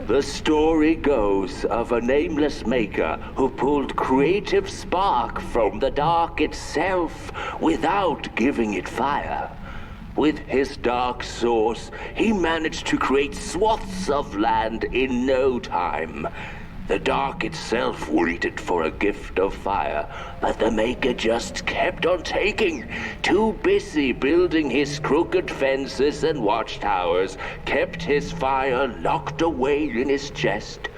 The story goes of a nameless maker who pulled creative spark from the dark itself without giving it fire. With his dark source, he managed to create swaths of land in no time. The dark itself waited for a gift of fire, but the maker just kept on taking. Too busy building his crooked fences and watchtowers, kept his fire locked away in his chest.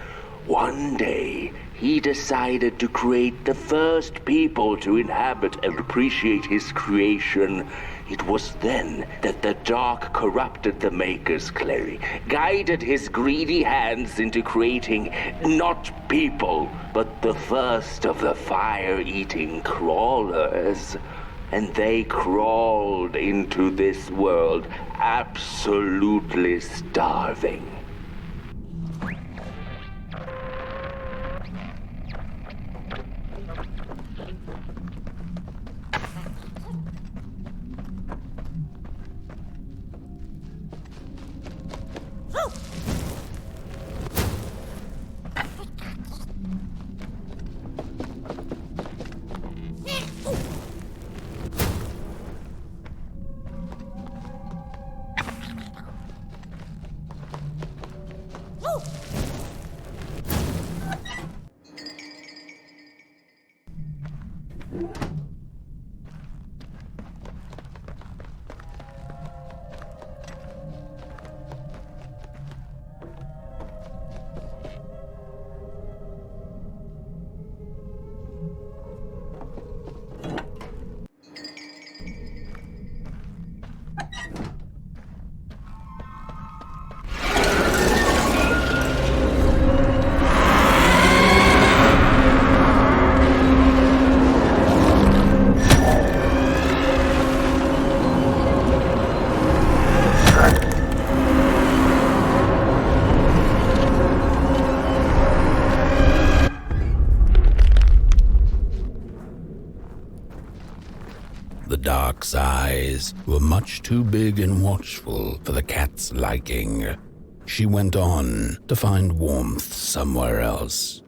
One day, he decided to create the first people to inhabit and appreciate his creation. It was then that the dark corrupted the maker's clay, guided his greedy hands into creating not people, but the first of the fire-eating crawlers. And they crawled into this world absolutely starving. The dark's eyes were much too big and watchful for the cat's liking. She went on to find warmth somewhere else.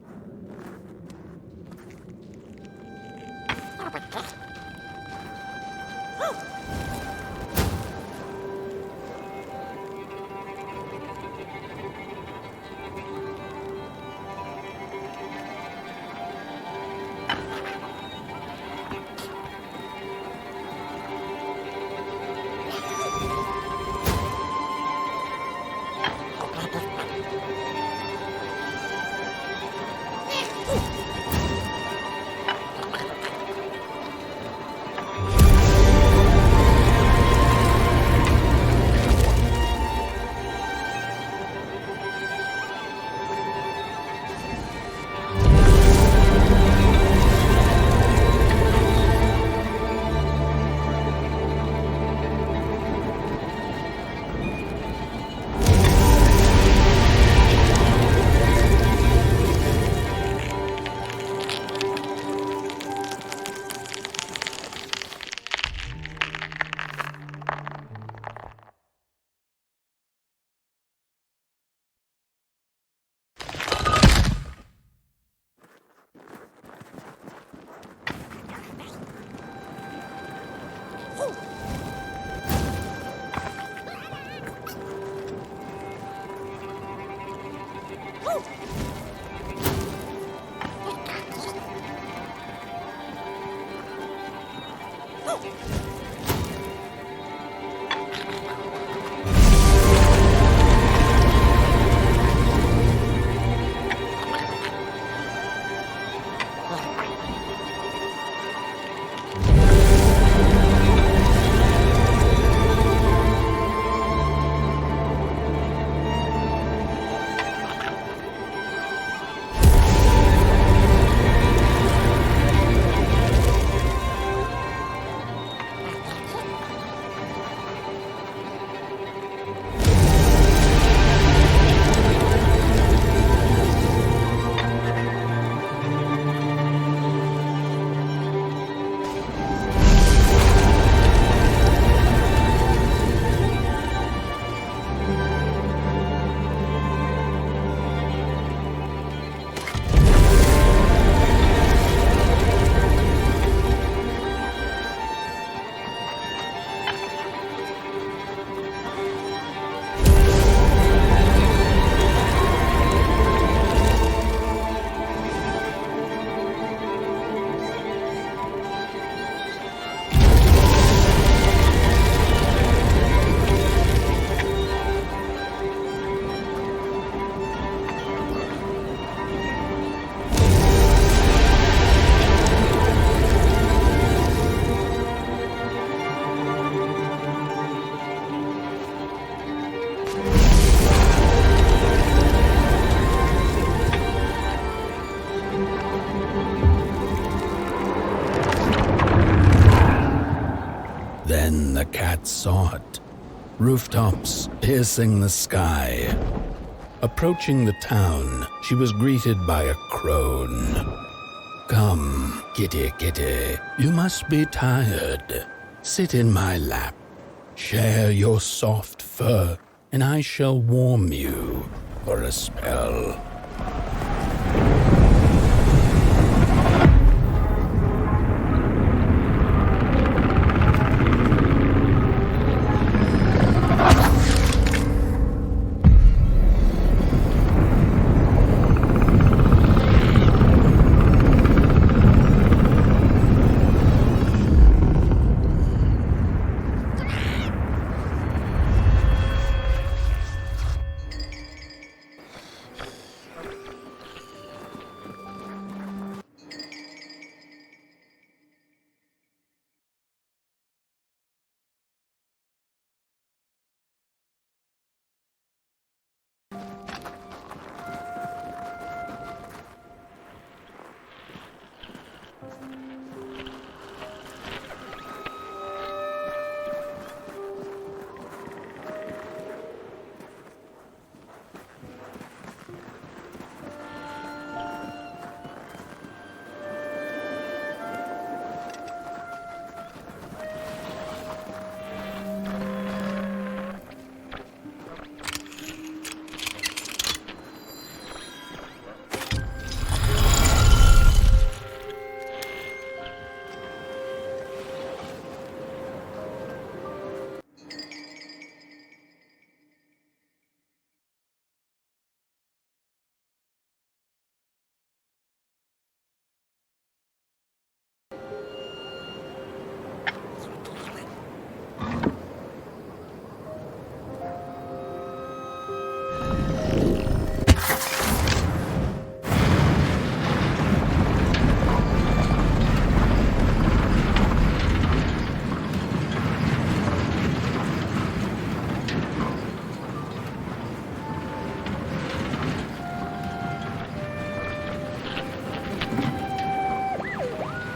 Then the cat saw it. Rooftops piercing the sky. Approaching the town, she was greeted by a crone. Come, kitty, kitty, you must be tired. Sit in my lap. Share your soft fur, and I shall warm you for a spell.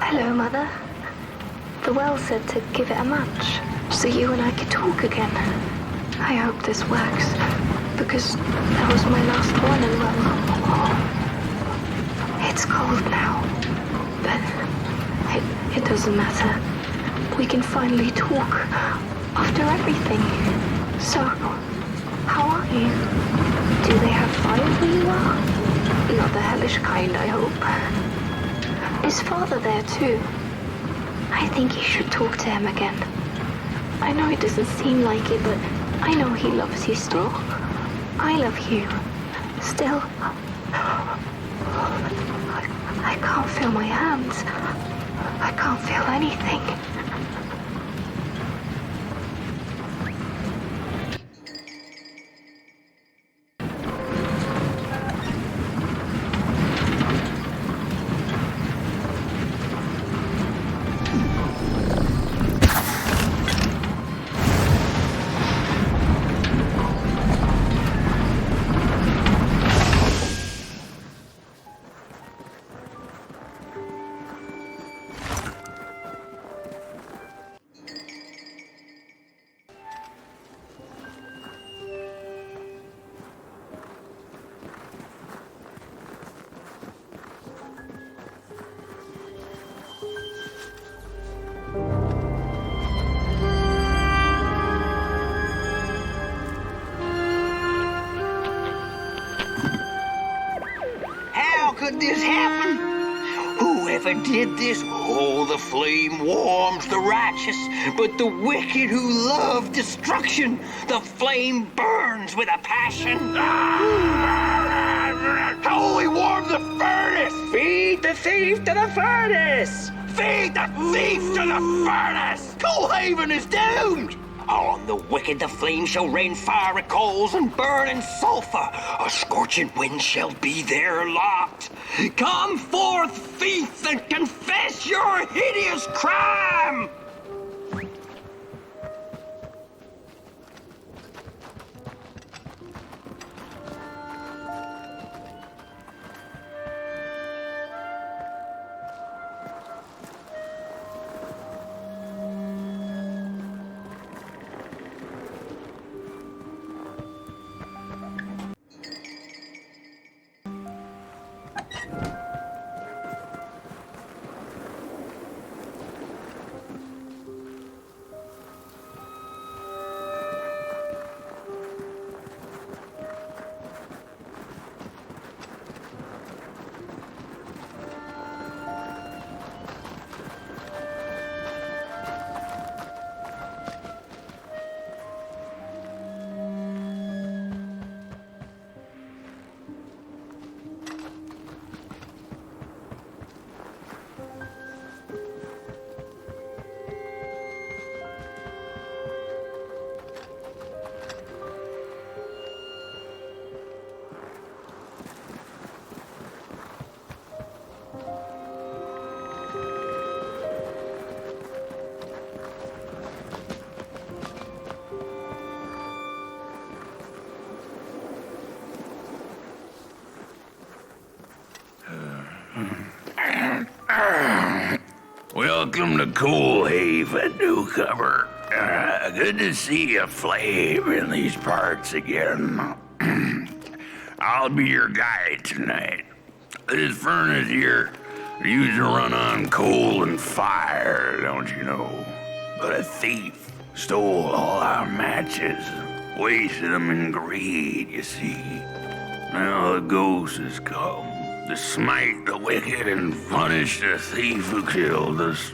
Hello, Mother. The well said to give it a match, so you and I could talk again. I hope this works, because that was my last one, and well, it's cold now. But it doesn't matter. We can finally talk after everything. So, how are you? Do they have fire where you are? Not the hellish kind, I hope. Is Father there too? I think you should talk to him again. I know it doesn't seem like it, but I know he loves you still. I love you. Still. I can't feel my hands. I can't feel anything. Could this happen? Whoever did this? Oh, the flame warms the righteous, but the wicked who love destruction, the flame burns with a passion. How we warm the furnace? Feed the thief to the furnace! Feed the thief to the furnace! Coalhaven is doomed! On the wicked the flame shall rain fiery coals and burning sulfur. A scorching wind shall be their lot. Come forth, thief, and confess your hideous crime! Welcome to Cool Haven, newcomer. Good to see a flame in these parts again. I'll be your guide tonight. This furnace here used to run on coal and fire, don't you know? But a thief stole all our matches, wasted them in greed, you see. Now the ghost has come to smite the wicked and punish the thief who killed us.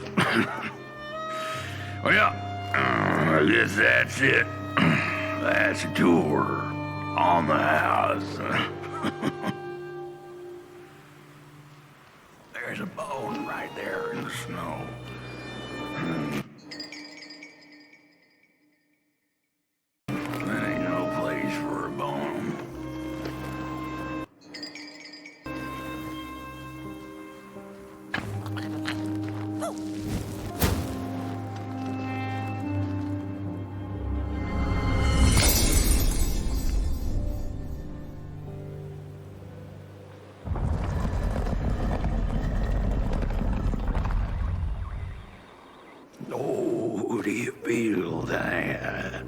Well, I guess that's it. That's a tour on the house. There's a bone right there in the snow. That ain't no place for a bone. Oh, do you feel that?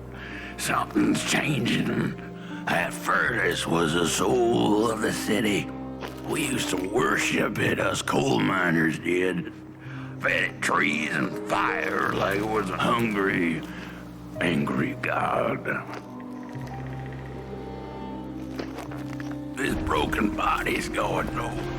Something's changing. That furnace was the soul of the city. We used to worship it, us coal miners did. Fed it trees and fire like it was a hungry, angry god. This broken body's going nowhere.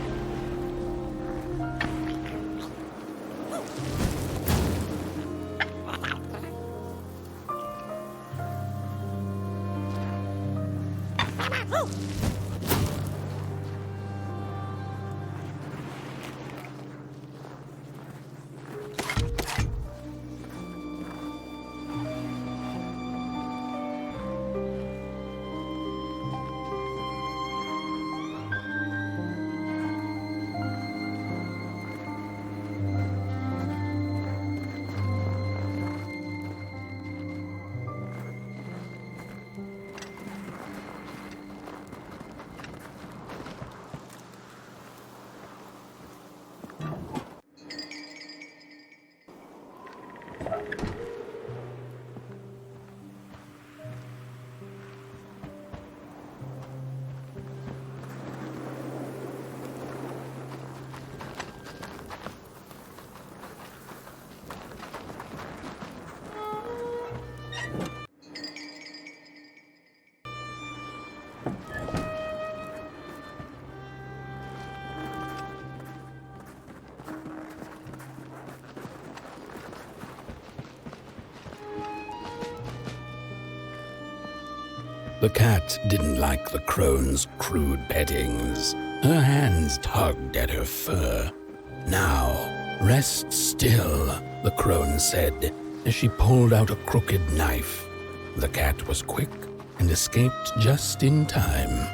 The cat didn't like the crone's crude pettings. Her hands tugged at her fur. Now, rest still, the crone said, as she pulled out a crooked knife. The cat was quick and escaped just in time.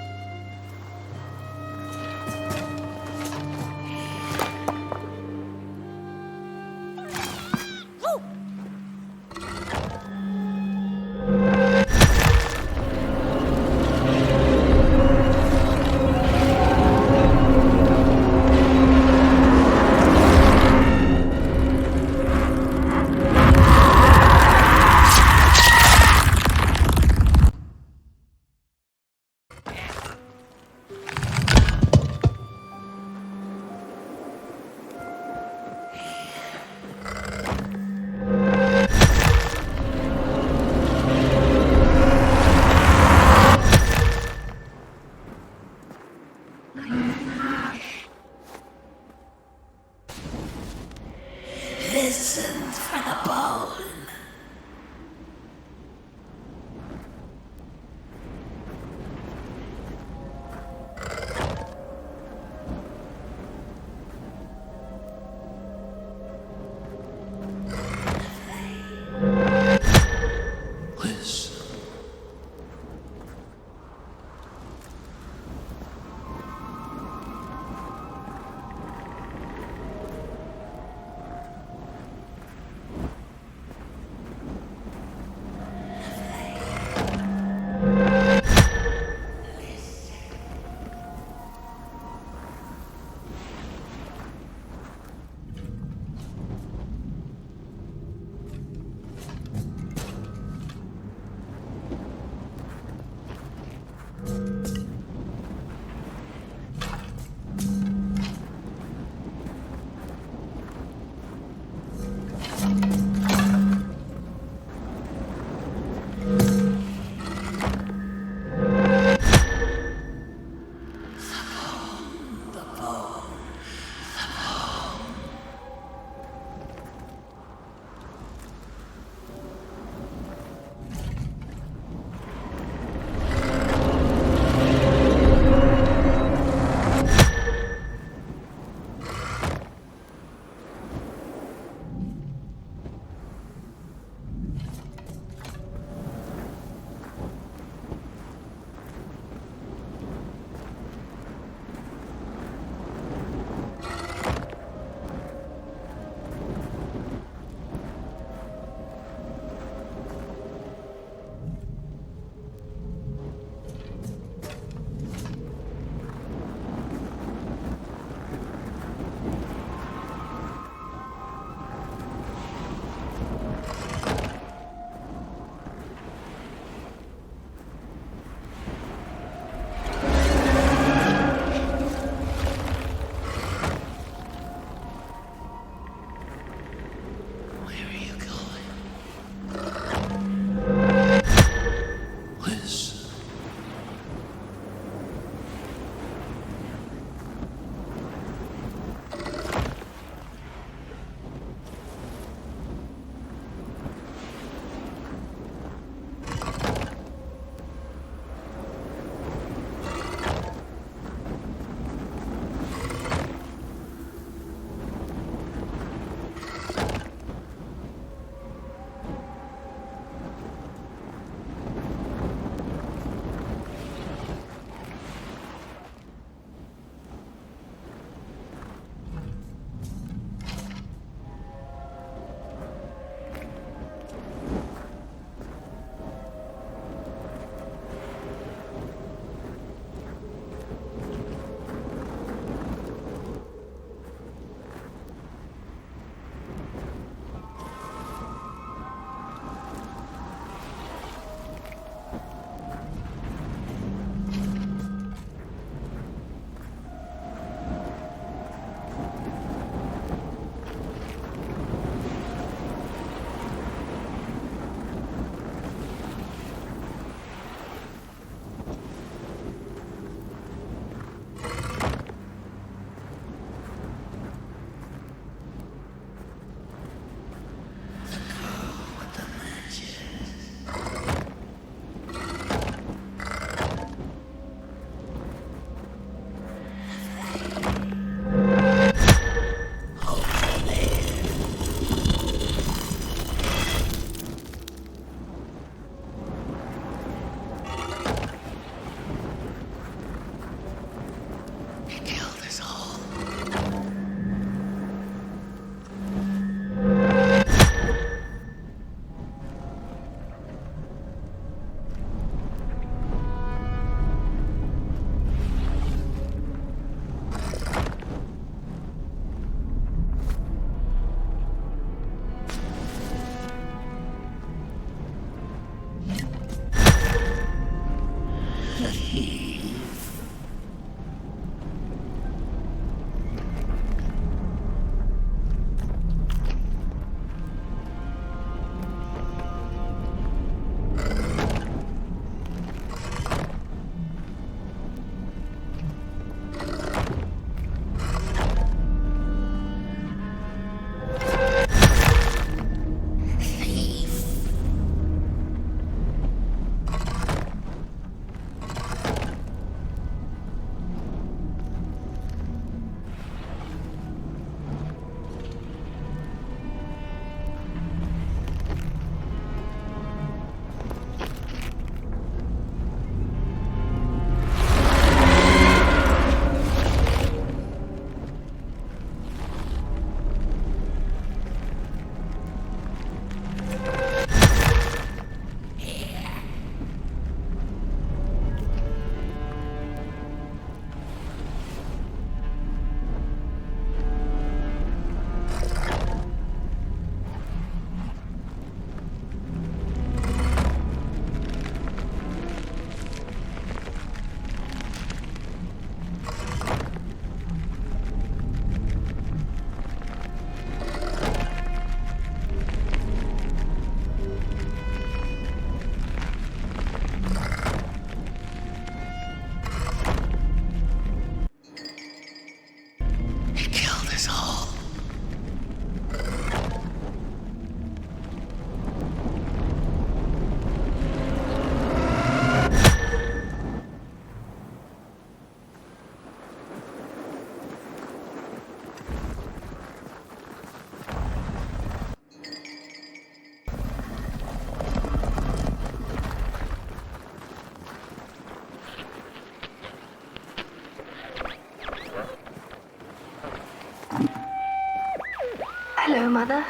Mother,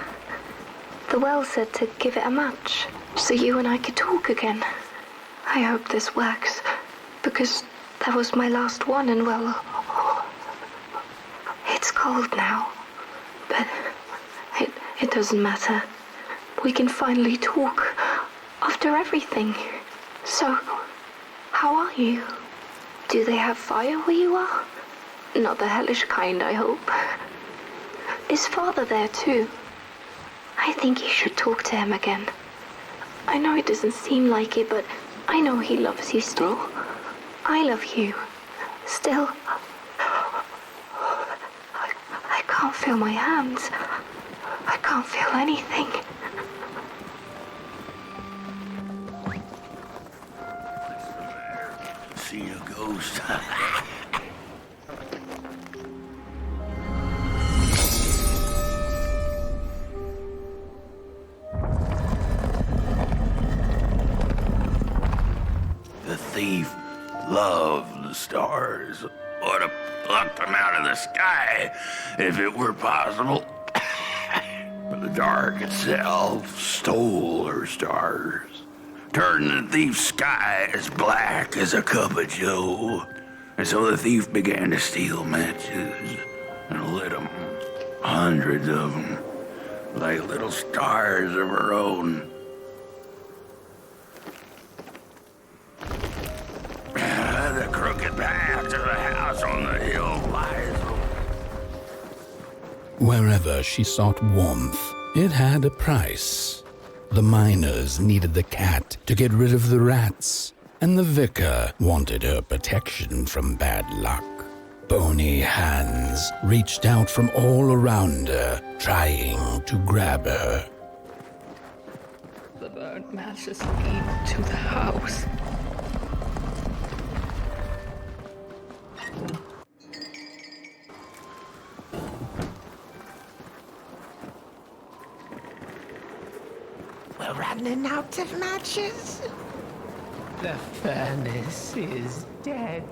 the well said to give it a match, so you and I could talk again. I hope this works, because that was my last one, and well, it's cold now, but it doesn't matter. We can finally talk after everything. So, how are you? Do they have fire where you are? Not the hellish kind, I hope. Is Father there too? I think you should talk to him again. I know it doesn't seem like it, but I know he loves you still. I love you. Still. I can't feel my hands. I can't feel anything. See a ghost. The thief loved the stars. Would have plucked them out of the sky if it were possible. But the dark itself stole her stars, turned the thief's sky as black as a cup of joe. And so the thief began to steal matches and lit them, hundreds of them, like little stars of her own. The crooked path to the house on the hill lies. Wherever she sought warmth, it had a price. The miners needed the cat to get rid of the rats, and the vicar wanted her protection from bad luck. Bony hands reached out from all around her, trying to grab her. The burnt matches lead to the house. We're running out of matches. The furnace is dead.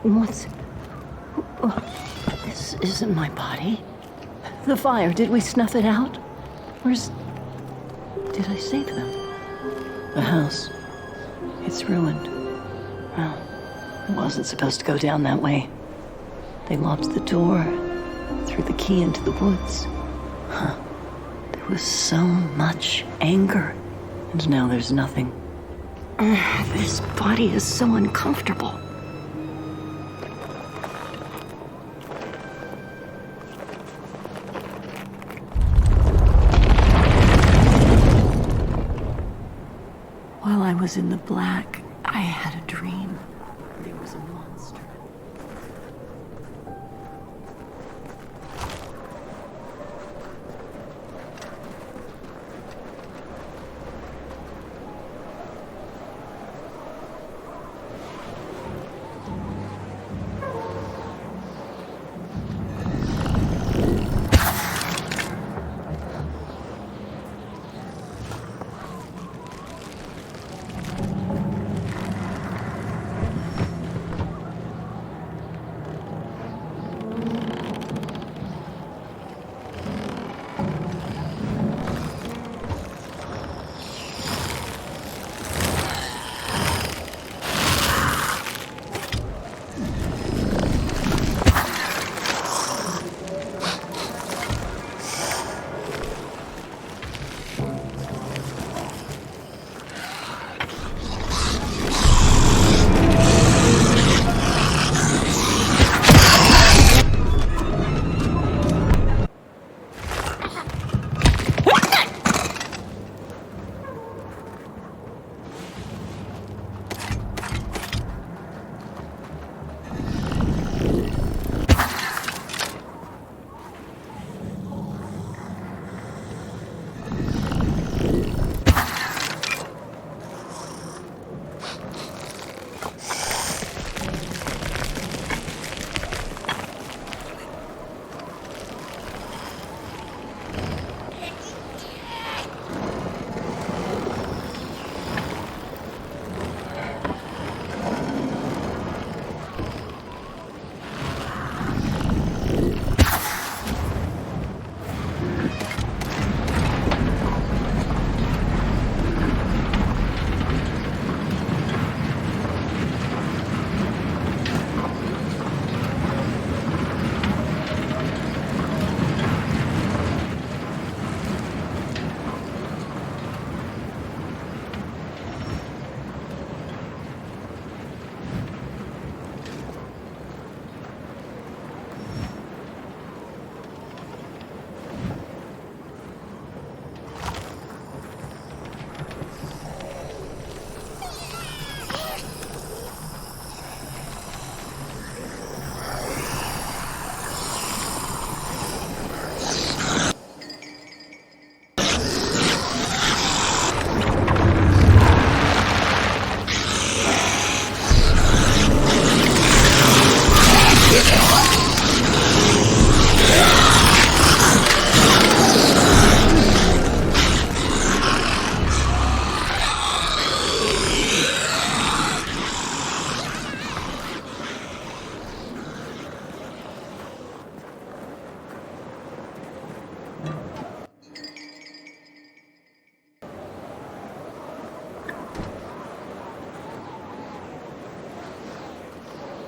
What's... This isn't my body. The fire, did we snuff it out? Where's... Did I save them? The house. It's ruined. Well, it wasn't supposed to go down that way. They locked the door, threw the key into the woods. Huh. There was so much anger, and now there's nothing. This body is so uncomfortable. While I was in the black, I had a dream. There was a monster.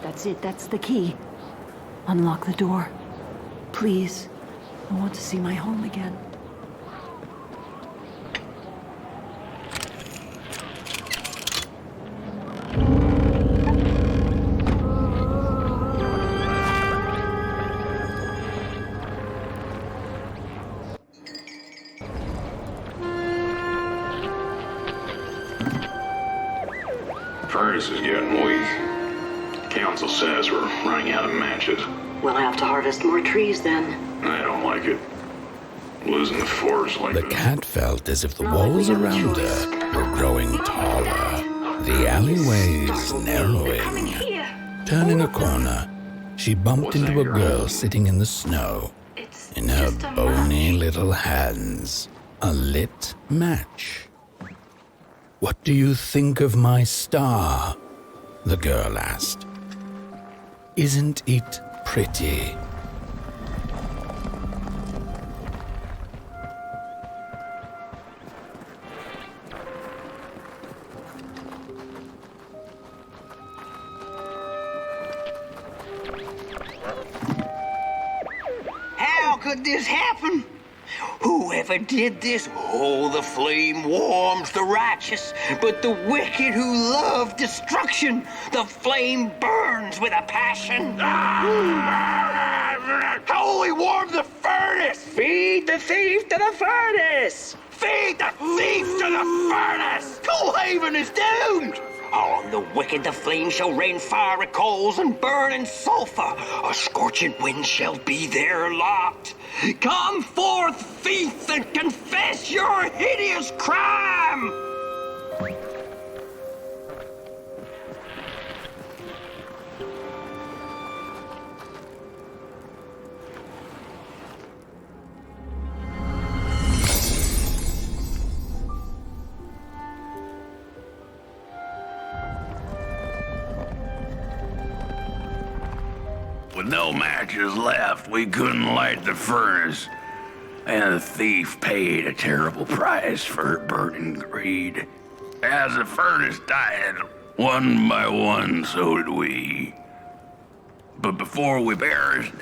That's it, that's the key. Unlock the door. Please. I want to see my home again. Furnace is getting weak. Council says we're running out of matches. We'll have to harvest more trees then. I don't like it. Losing the force like The this. cat felt as if the walls around her were growing taller, the alleyways narrowing. Turning a corner, she bumped into a girl sitting in the snow. In her bony little hands, a lit match. "What do you think of my star?" the girl asked. "Isn't it pretty?" How could this happen? Whoever did this, oh, the flame warms the righteous, but the wicked who love destruction, the flame burns with a passion. Holy warm the furnace! Feed the thief to the furnace! Feed the thief to the furnace! Coalhaven is doomed! On the wicked the flame shall rain fiery coals and burning sulfur. A scorching wind shall be their lot. Come forth, thief, and confess your hideous crime! With no matches left, we couldn't light the furnace. And the thief paid a terrible price for her burning greed. As the furnace died, one by one, so did we. But before we perished,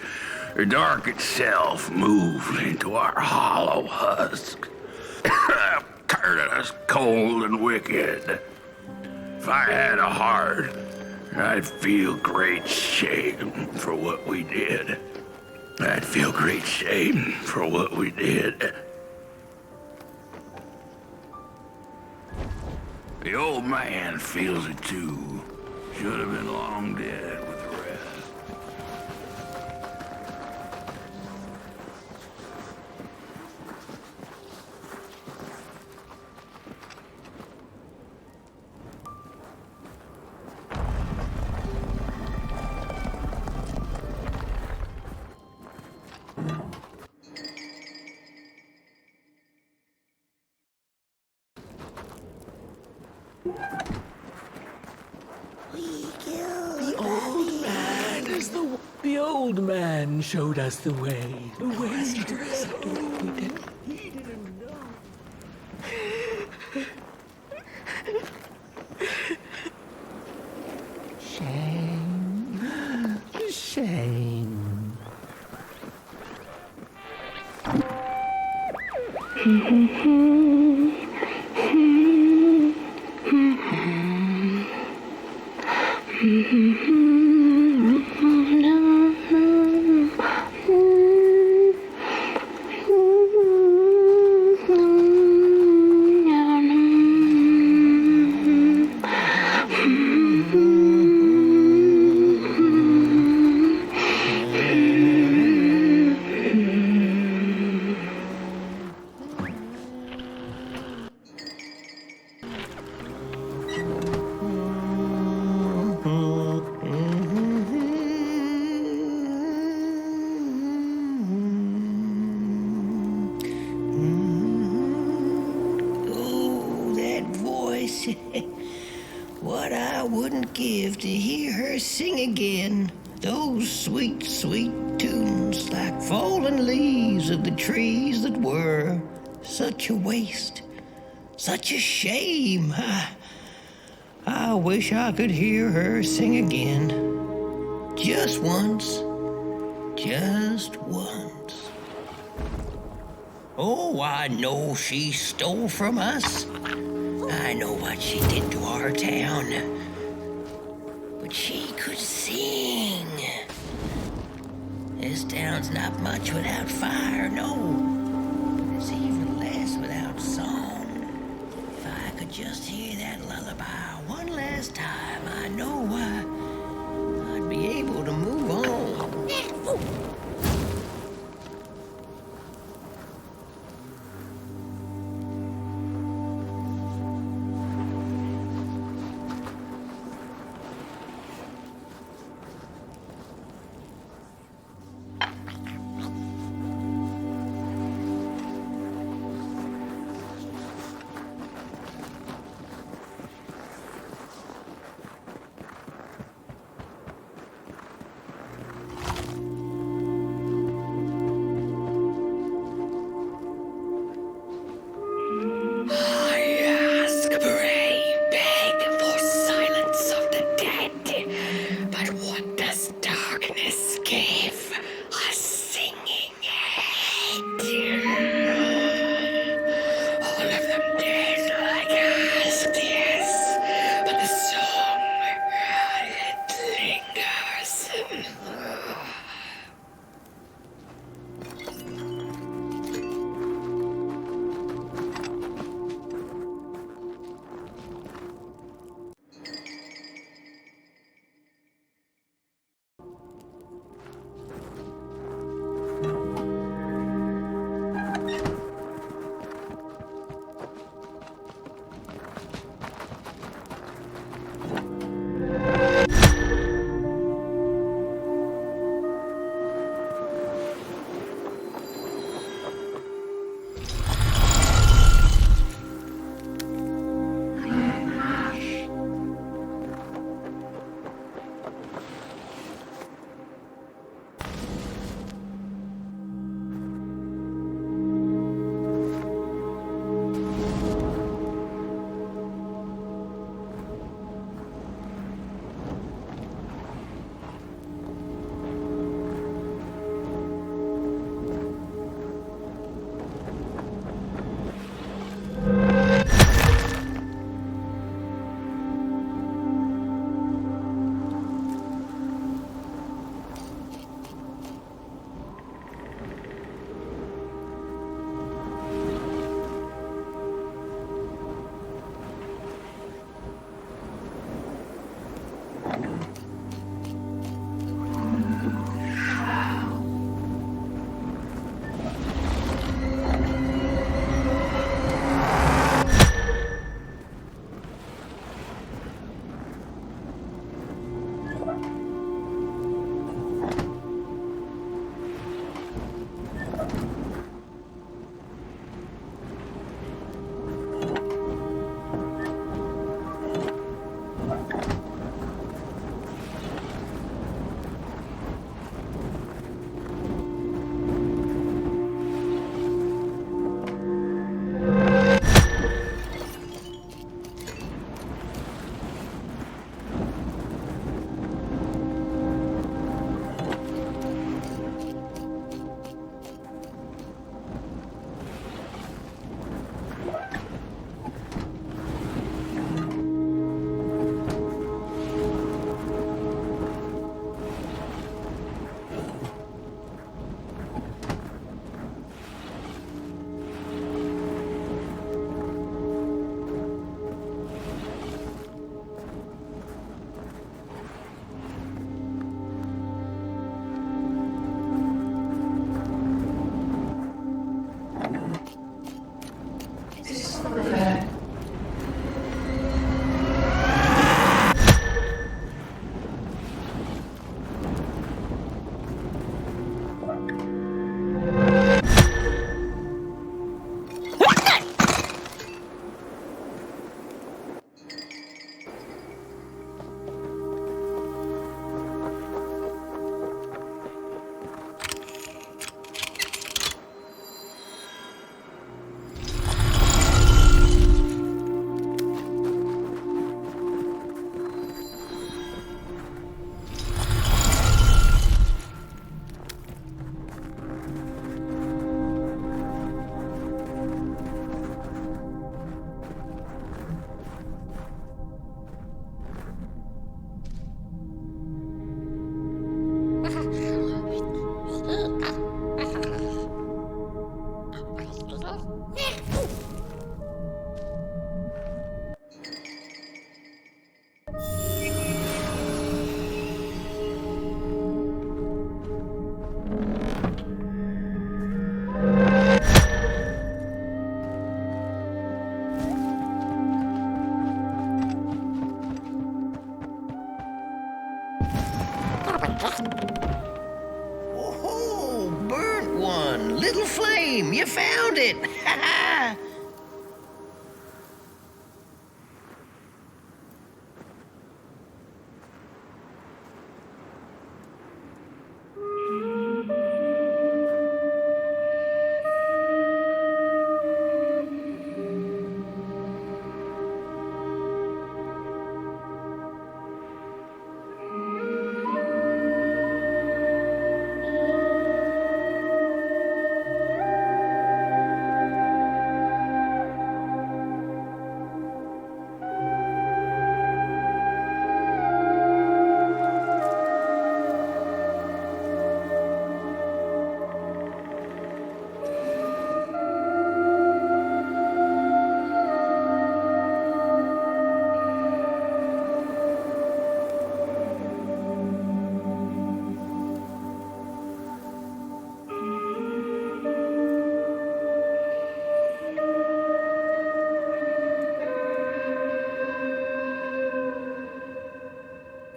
the dark itself moved into our hollow husk, turning us cold and wicked. If I had a heart, I'd feel great shame for what we did. I'd feel great shame for what we did. The old man feels it too. Should have been long dead with the rest. The old man showed us the way. The way to the secret. He didn't know. Shame. Shame. What I wouldn't give to hear her sing again. Those sweet, sweet tunes like fallen leaves of the trees that were. Such a waste, such a shame. I wish I could hear her sing again. Just once. Just once. Oh, I know she stole from us. I know what she did to our town. But she could sing. This town's not much without fire, no. But it's even less without song. If I could just hear that lullaby one last time, I know I'd be able to move on. found it!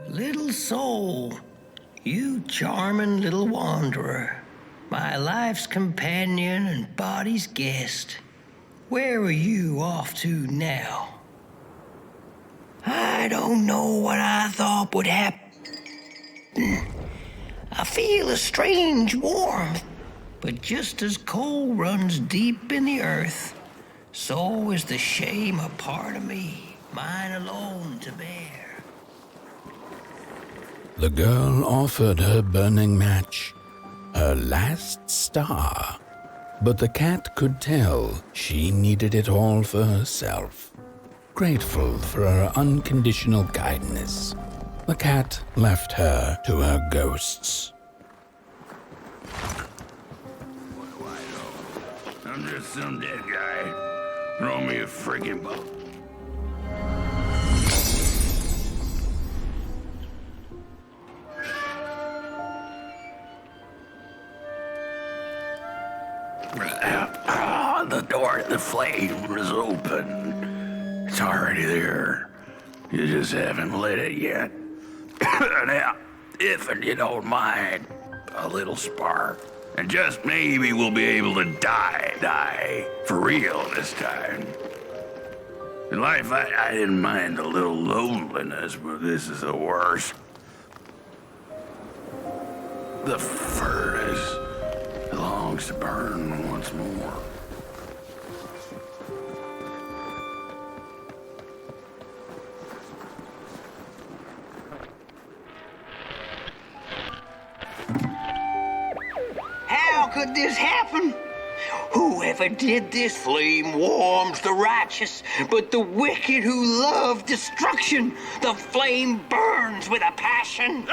Little soul, you charming little wanderer, my life's companion and body's guest, where are you off to now? I don't know what I thought would happen. I feel a strange warmth, but just as coal runs deep in the earth, so is the shame a part of me, mine alone to bear. The girl offered her burning match, her last star, but the cat could tell she needed it all for herself. Grateful for her unconditional kindness, the cat left her to her ghosts. What do I know? I'm just some dead guy. Throw me a friggin' bone. The door to the flame is open. It's already there. You just haven't lit it yet. Now, if you don't mind, a little spark. And just maybe we'll be able to die for real this time. In life, I didn't mind a little loneliness, but this is the worst. The furnace longs to burn once more. How could this happen? Whoever did this flame warms the righteous, but the wicked who love destruction, the flame burns with a passion.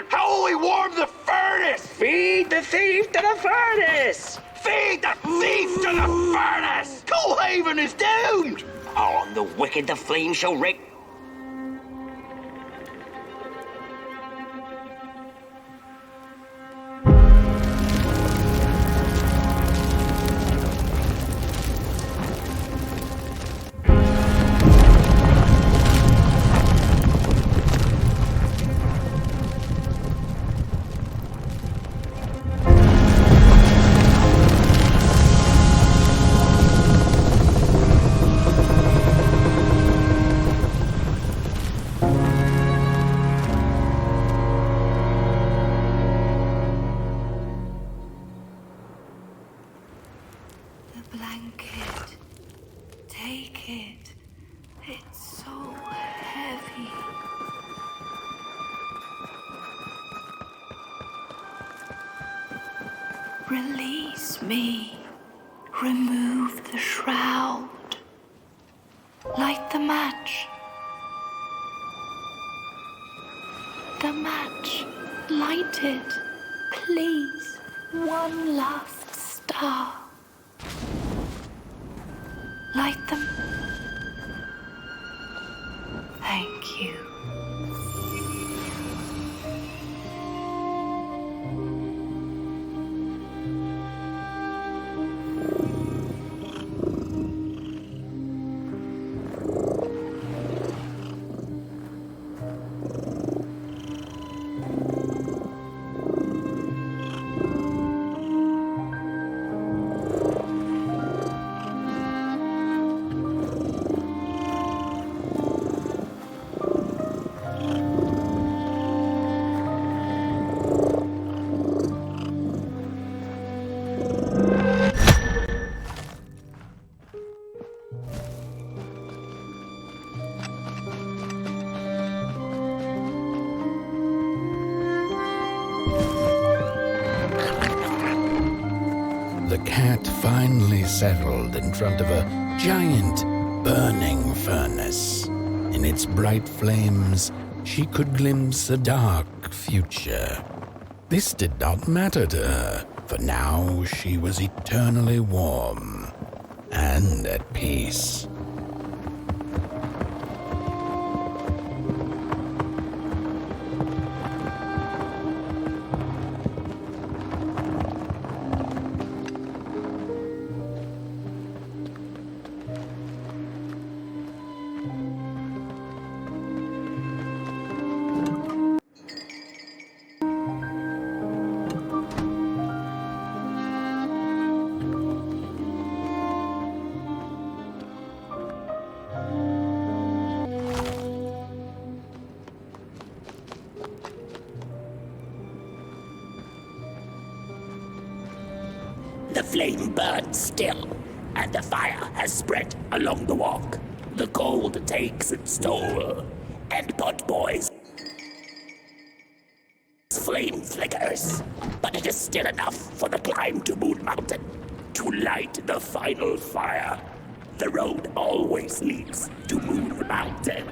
How will we warm the furnace? Feed the thief to the furnace! Feed the thief to the furnace! Coalhaven is doomed! On the wicked the flame shall rain. Release me. Remove the shroud. Light the match. The match. Light it. Please. One last star. Light them. Thank you. the cat finally settled in front of a giant burning furnace. In its bright flames, she could glimpse a dark future. This did not matter to her, for now she was eternally warm and at peace. The flame burns still, and the fire has spread along the walk. The cold takes its toll, and Potboy's flame flickers. But it is still enough for the climb to Moon Mountain, to light the final fire. The road always leads to Moon Mountain.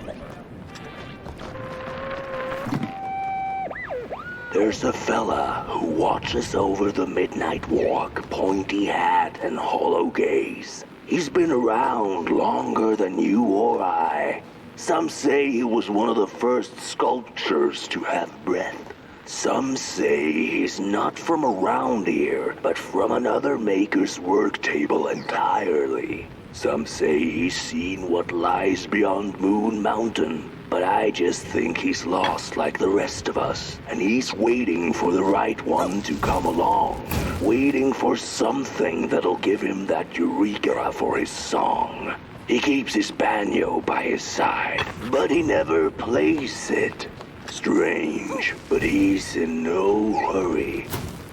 There's a fella who watches over the midnight walk, pointy hat and hollow gaze. He's been around longer than you or I. Some say he was one of the first sculptures to have breath. Some say he's not from around here, but from another maker's work table entirely. Some say he's seen what lies beyond Moon Mountain. But I just think he's lost like the rest of us, and he's waiting for the right one to come along. Waiting for something that'll give him that eureka for his song. He keeps his banjo by his side, but he never plays it. Strange, but he's in no hurry.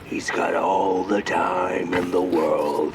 He's got all the time in the world.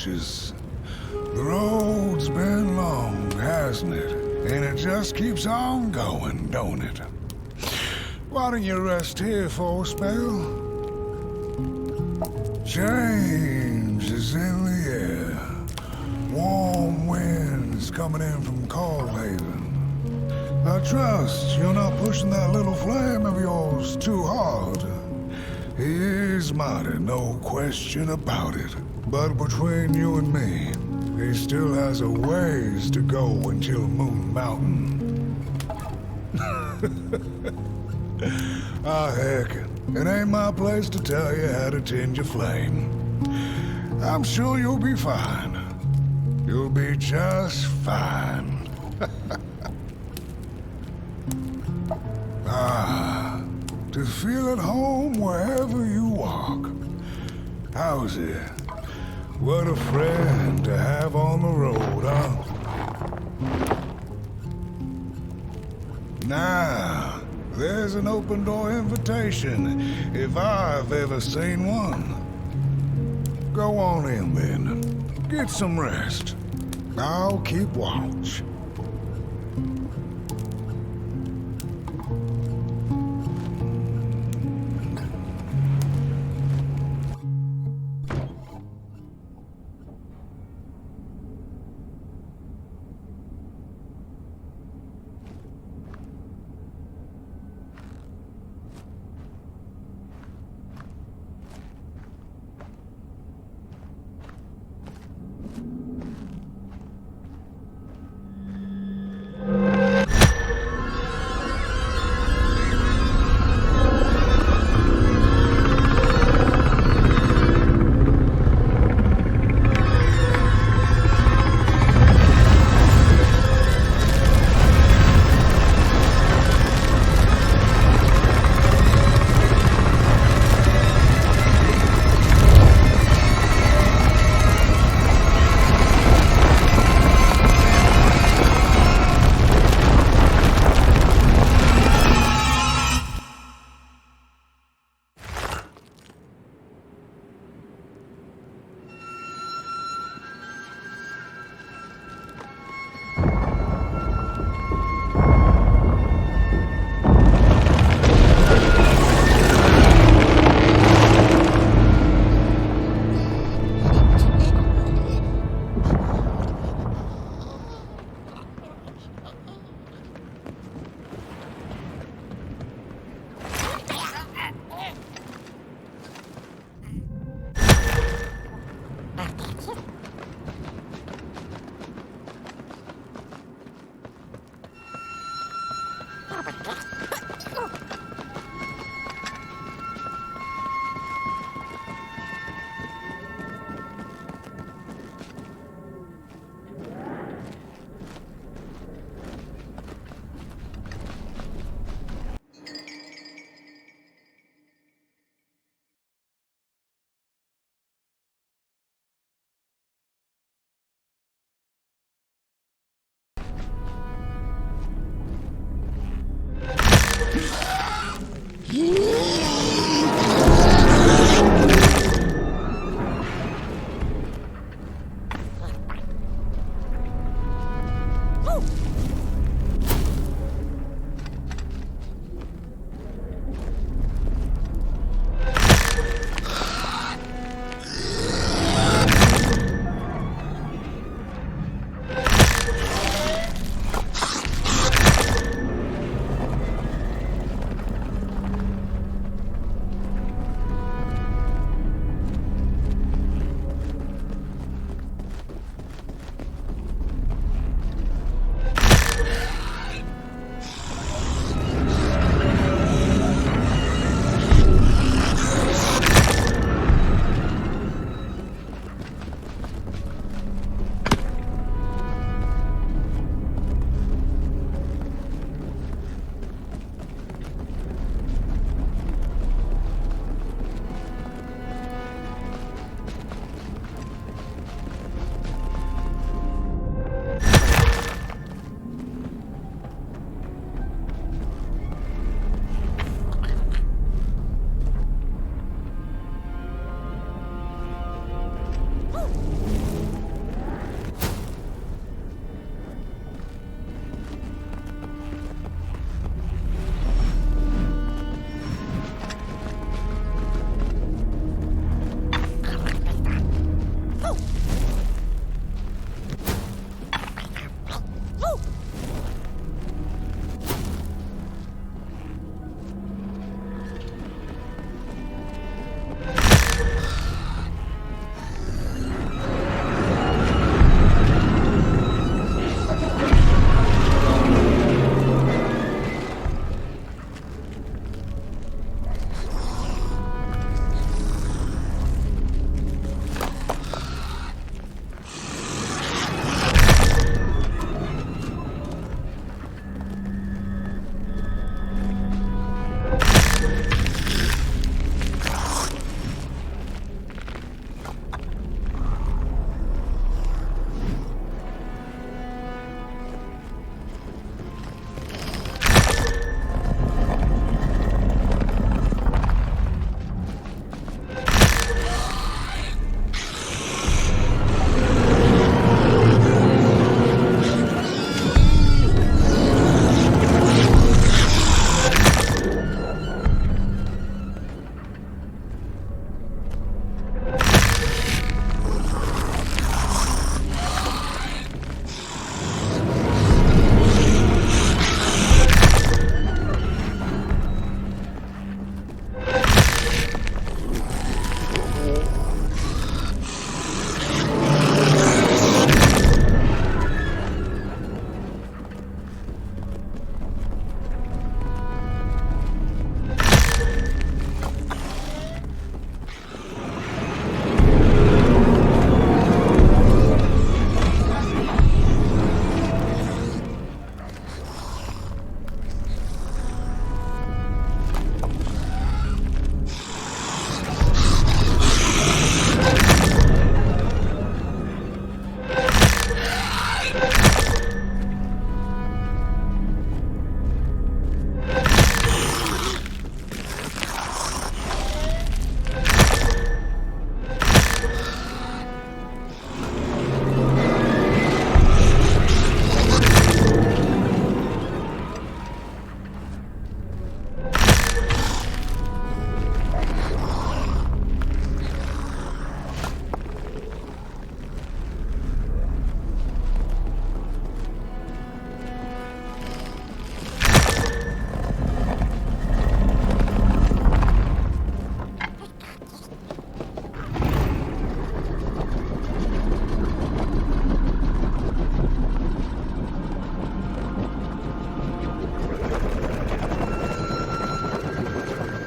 The road's been long, hasn't it? And it just keeps on going, don't it? Why don't you rest here for a spell? Change is in the air. Warm winds coming in from Coldhaven. I trust you're not pushing that little flame of yours too hard. He is mighty, no question about it. But between you and me, he still has a ways to go until Moon Mountain. Heck, it ain't my place to tell you how to tend your flame. I'm sure you'll be fine. You'll be just fine. To feel at home wherever you walk. How's it? What a friend to have on the road, huh? Now, there's an open door invitation, if I've ever seen one. Go on in then. Get some rest. I'll keep watch.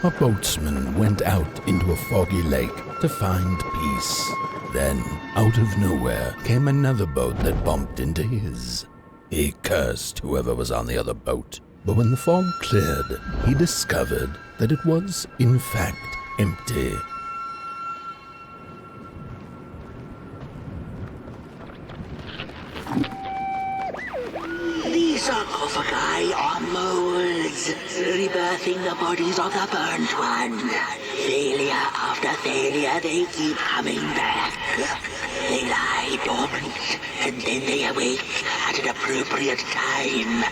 a boatsman went out into a foggy lake to find peace. Then, out of nowhere, came another boat that bumped into his. He cursed whoever was on the other boat, but when the fog cleared, he discovered that it was, in fact, empty. These sarcophagi are molds, rebirthing the bodies of the burnt one. Failure after failure, they keep coming back. They lie dormant, and then they awake at an appropriate time,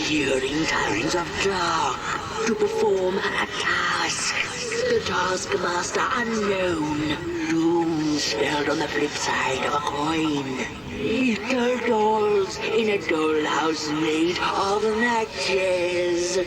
during times of dark, to perform a task. The taskmaster unknown, doom spelled on the flip side of a coin. Little dolls in a dollhouse made of matches.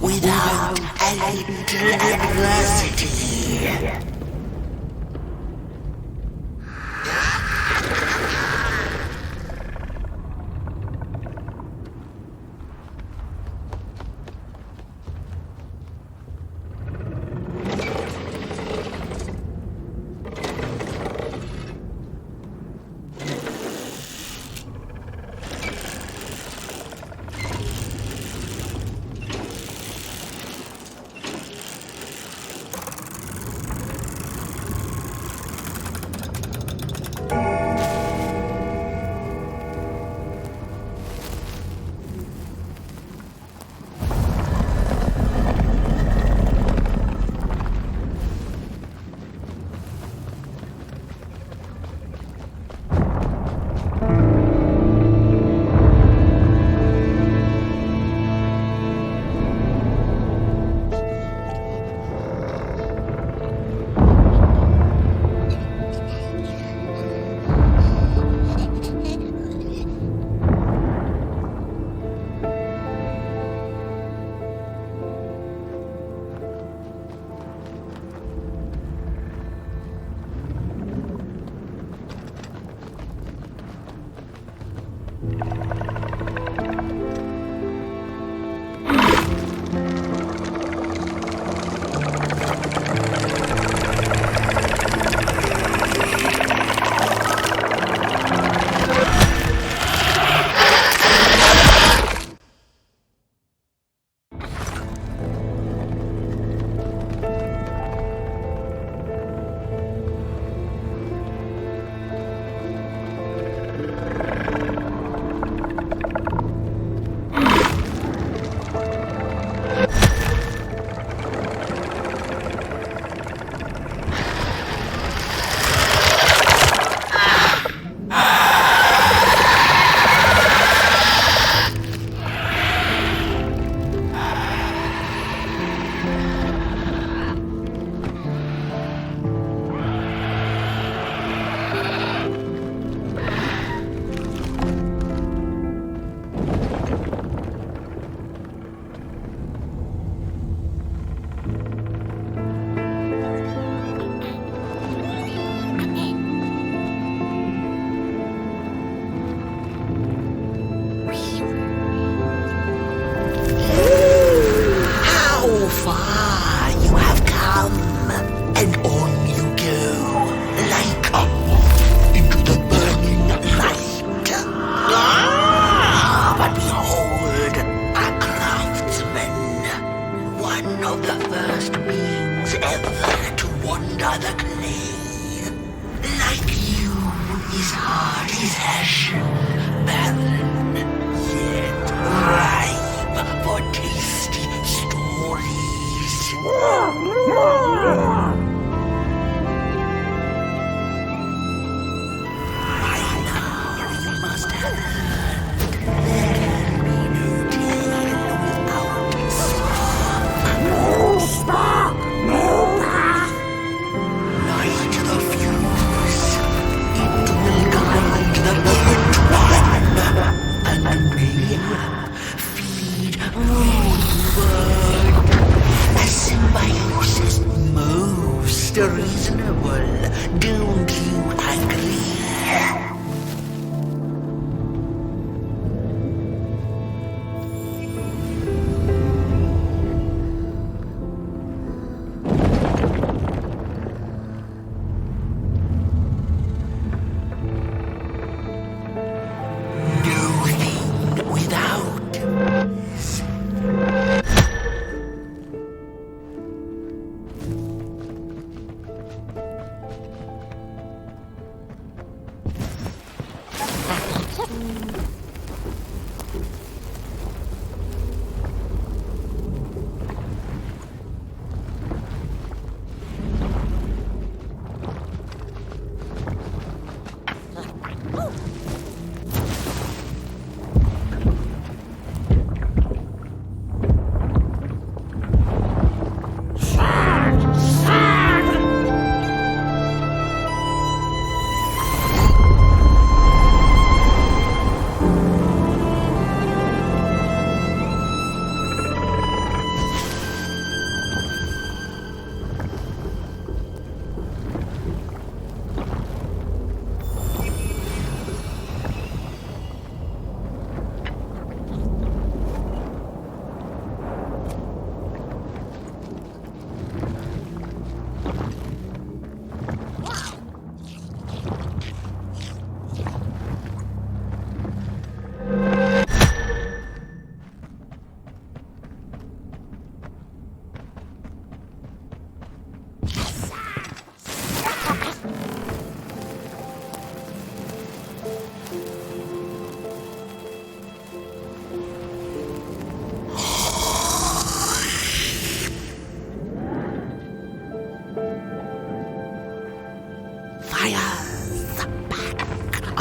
Without a little adversity.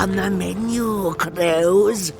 on the menu, Cruz.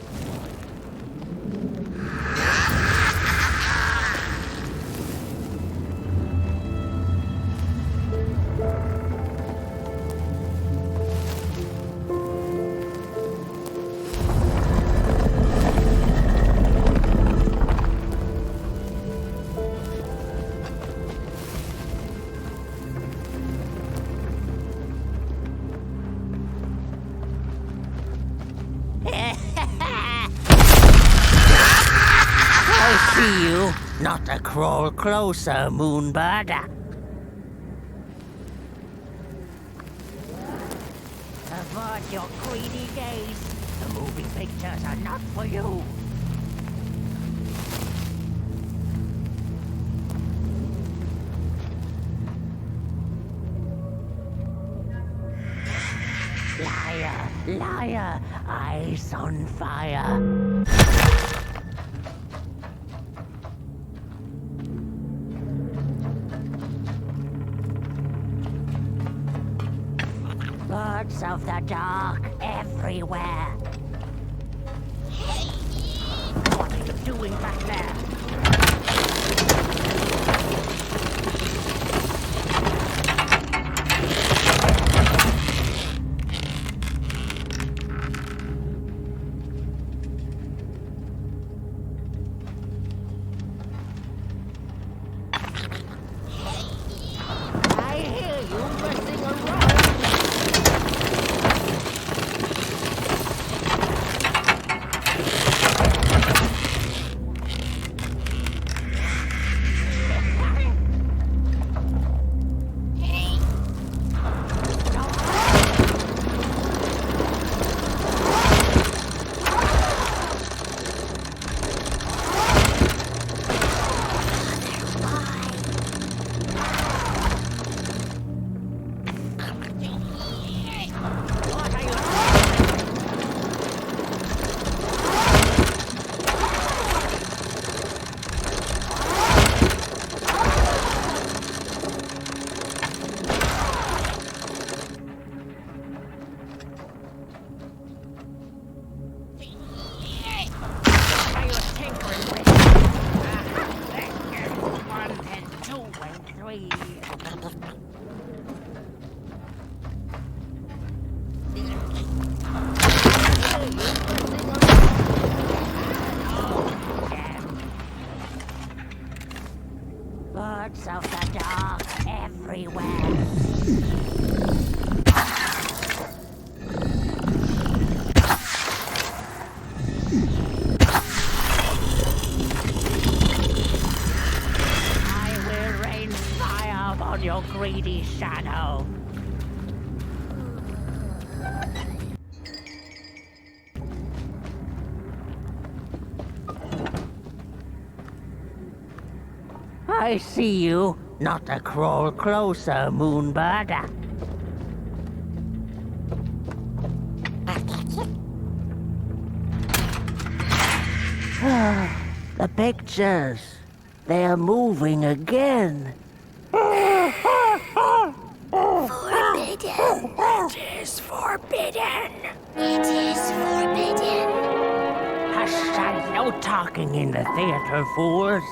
Not to crawl closer, Moonbird. Avert your greedy gaze. The movie pictures are not for you. Liar, liar, eyes on fire. Birds of the dark everywhere. What are you doing back there? I hear you messing around. Birds of the dark everywhere. I will rain fire upon your greedy shadow. I see you. Not to crawl closer, Moonbird. The pictures. They're moving again. Forbidden. It is forbidden. It is forbidden. Hush, and no talking in the theater, fools.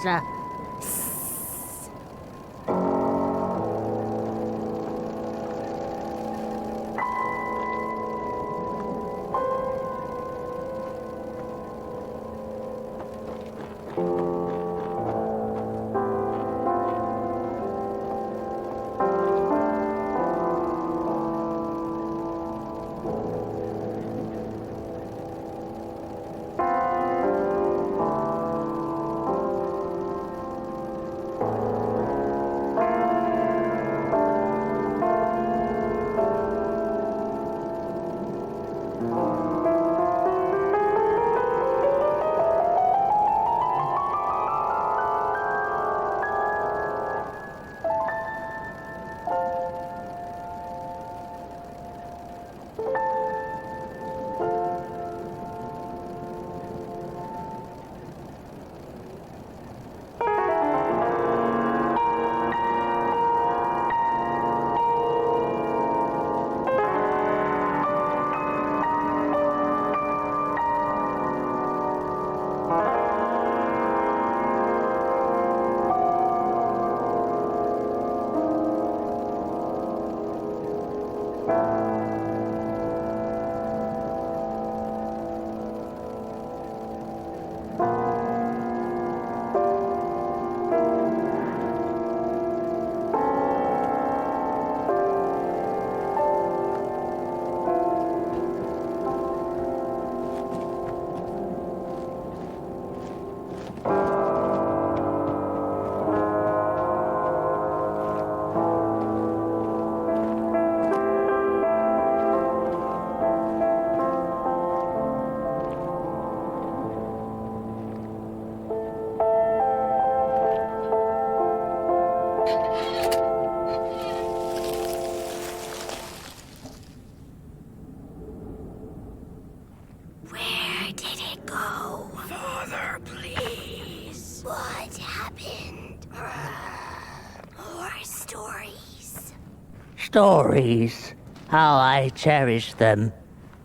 stories. How I cherish them.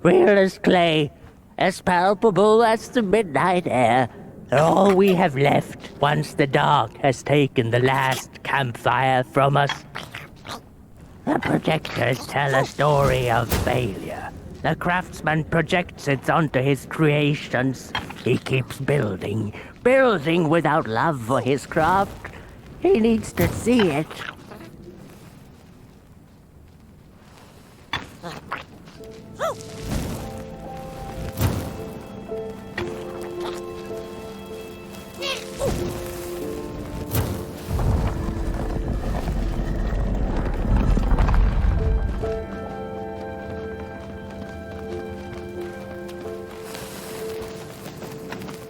Real as clay, as palpable as the midnight air. All we have left once the dark has taken the last campfire from us. The projectors tell a story of failure. The craftsman projects it onto his creations. He keeps building, building without love for his craft. He needs to see it.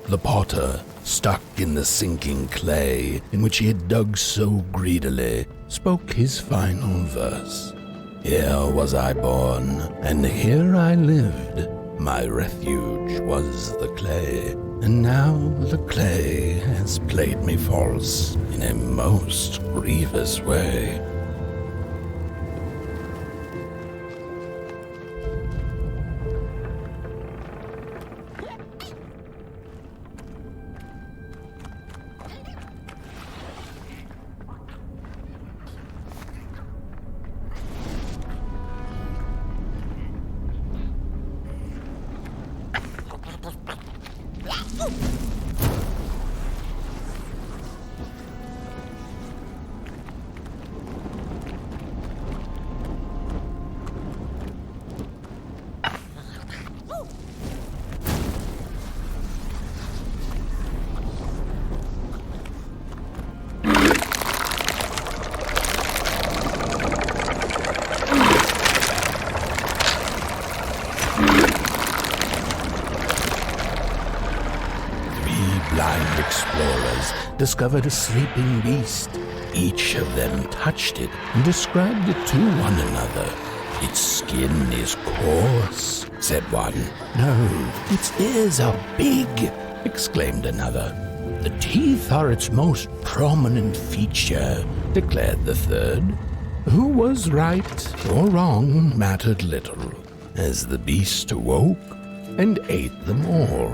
The potter, stuck in the sinking clay in which he had dug so greedily, spoke his final verse. Here was I born, and here I lived. My refuge was the clay, and now the clay has played me false in a most grievous way. Explorers discovered a sleeping beast. Each of them touched it and described it to one another. Its skin is coarse, said one. No, its ears are big, exclaimed another. The teeth are its most prominent feature, declared the third. Who was right or wrong mattered little, as the beast awoke and ate them all.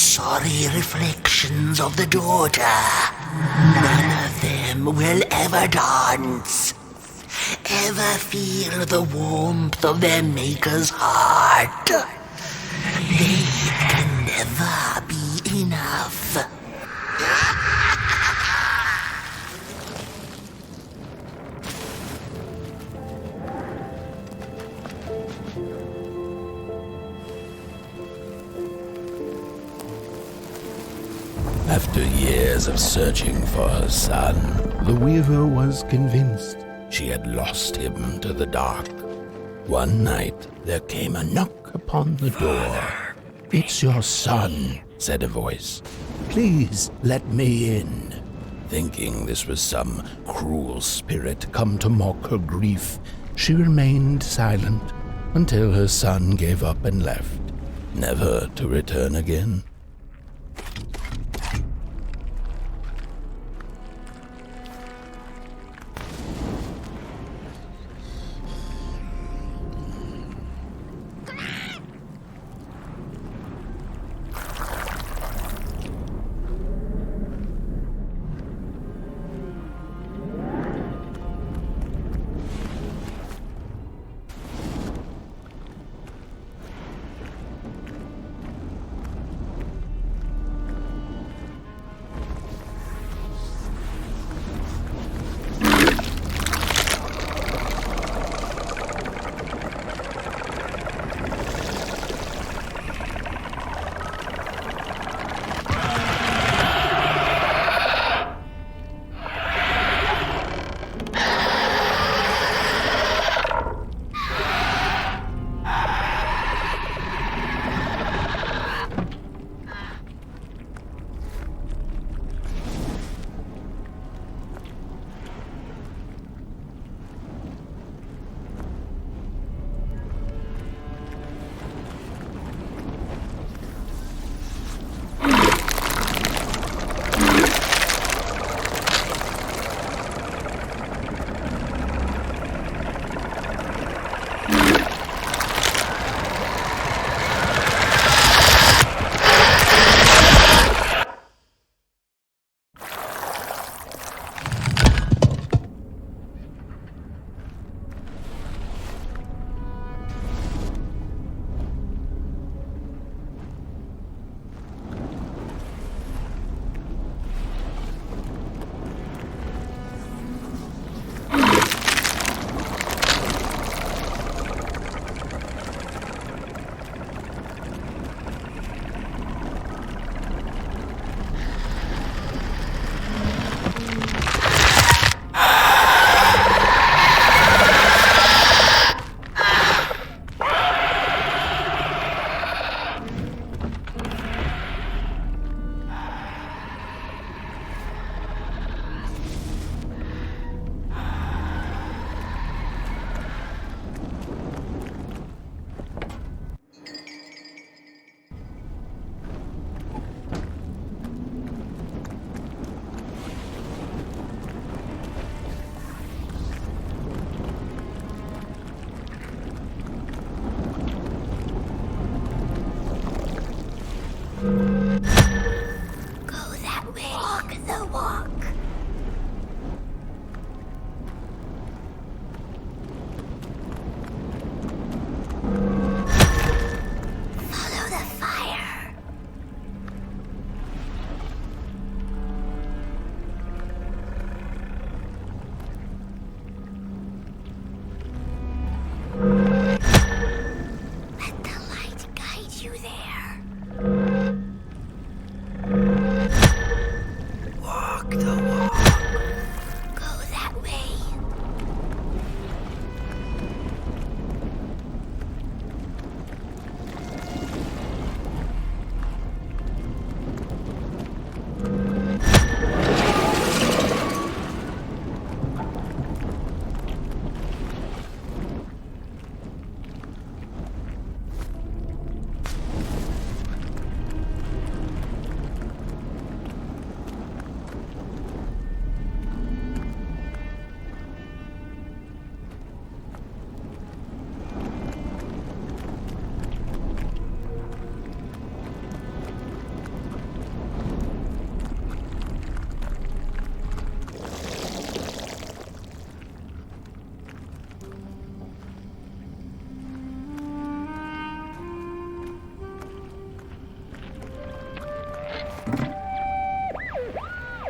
sorry reflections of the daughter. None of them will ever dance, ever feel the warmth of their maker's heart. They can never be enough. After years of searching for her son, the weaver was convinced she had lost him to the dark. One night, there came a knock upon the door. "It's your son," said a voice. "Please let me in." Thinking this was some cruel spirit come to mock her grief, she remained silent until her son gave up and left, never to return again.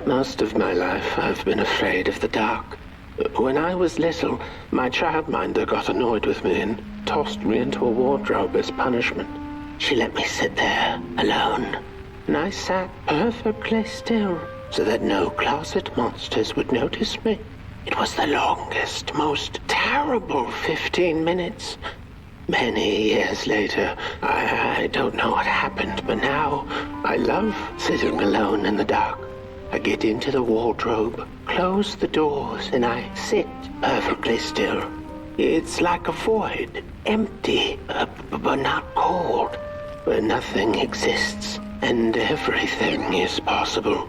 Most of my life, I've been afraid of the dark. When I was little, my childminder got annoyed with me and tossed me into a wardrobe as punishment. She let me sit there, alone, and I sat perfectly still so that no closet monsters would notice me. It was the longest, most terrible 15 minutes. Many years later, I don't know what happened, but now I love sitting alone in the dark. I get into the wardrobe, close the doors, and I sit perfectly still. It's like a void, empty, but not cold, where nothing exists and everything is possible.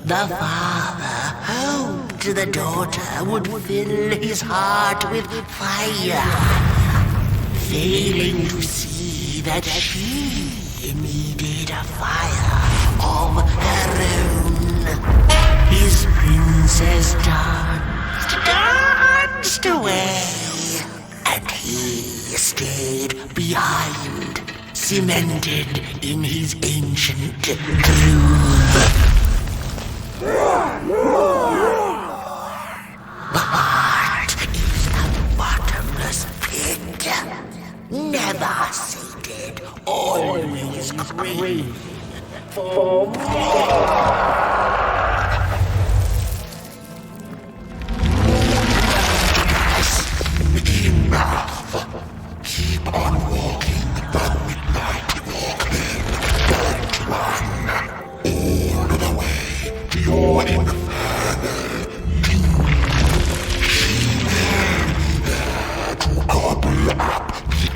The father hoped the daughter would fill his heart with fire, failing to see that she needed a fire of her own. His princess danced away, and he stayed behind, cemented in his ancient truth. The heart is a bottomless pit, never sated, always craving for more. Enough. Keep on walking the midnight walking. Don't run all the way to your infernal doom. She will be there to gobble up the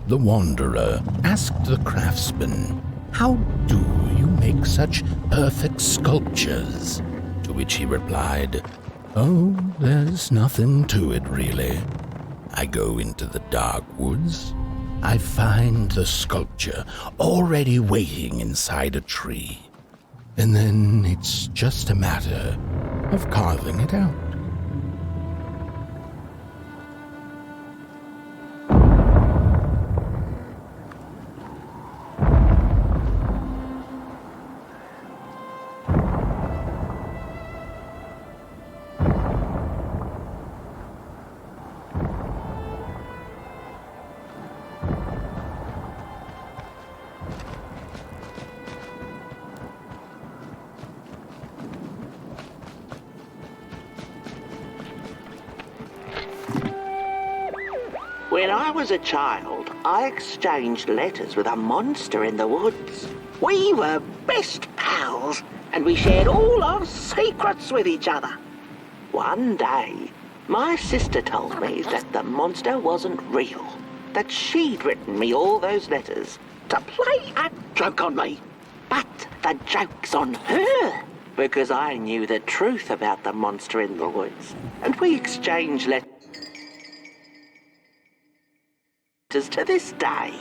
the wanderer asked the craftsman, "How do you make such perfect sculptures?" To which he replied, "Oh, there's nothing to it really. I go into the dark woods. I find the sculpture already waiting inside a tree. And then it's just a matter of carving it out." When I was a child, I exchanged letters with a monster in the woods. We were best pals, and we shared all our secrets with each other. One day, my sister told me that the monster wasn't real, that she'd written me all those letters to play a joke on me. But the joke's on her, because I knew the truth about the monster in the woods, and we exchanged letters to this day.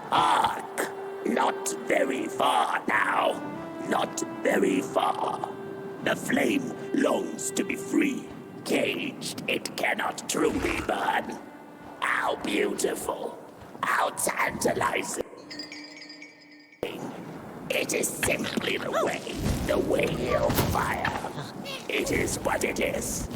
Hark! Not very far now. Not very far. The flame longs to be free. Caged, it cannot truly burn. How beautiful. How tantalizing. It is simply the way of fire. It is what it is.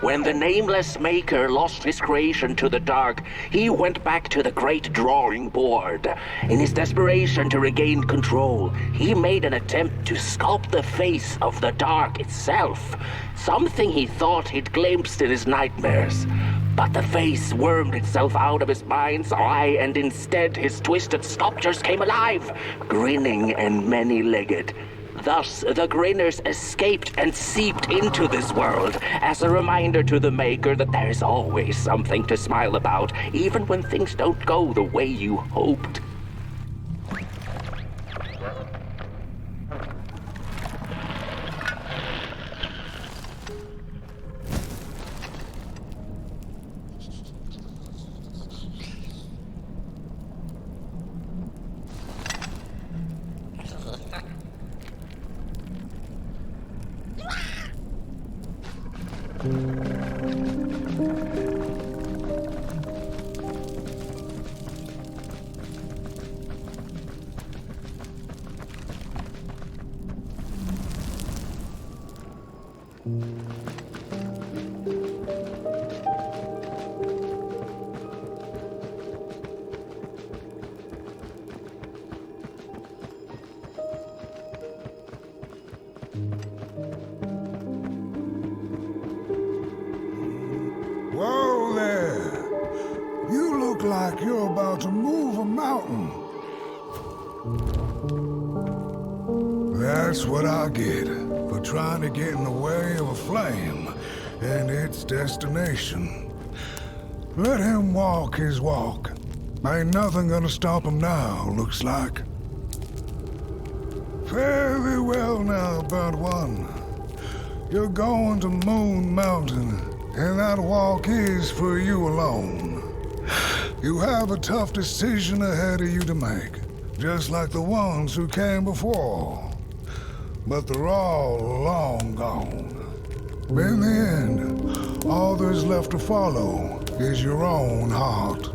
When the nameless maker lost his creation to the dark, he went back to the great drawing board. In his desperation to regain control, he made an attempt to sculpt the face of the dark itself, something he thought he'd glimpsed in his nightmares. But the face wormed itself out of his mind's eye, and instead his twisted sculptures came alive, grinning and many-legged. Thus, the grinners escaped and seeped into this world as a reminder to the maker that there's always something to smile about, even when things don't go the way you hoped. Whoa there! You look like you're about to move a mountain. That's what I get for trying to get in the way of a flame and its destination. Let him walk his walk. Ain't nothing gonna stop him now, looks like. Fare thee well now, burnt one. You're going to Moon Mountain, and that walk is for you alone. You have a tough decision ahead of you to make, just like the ones who came before. But they're all long gone. In the end, all there's left to follow is your own heart.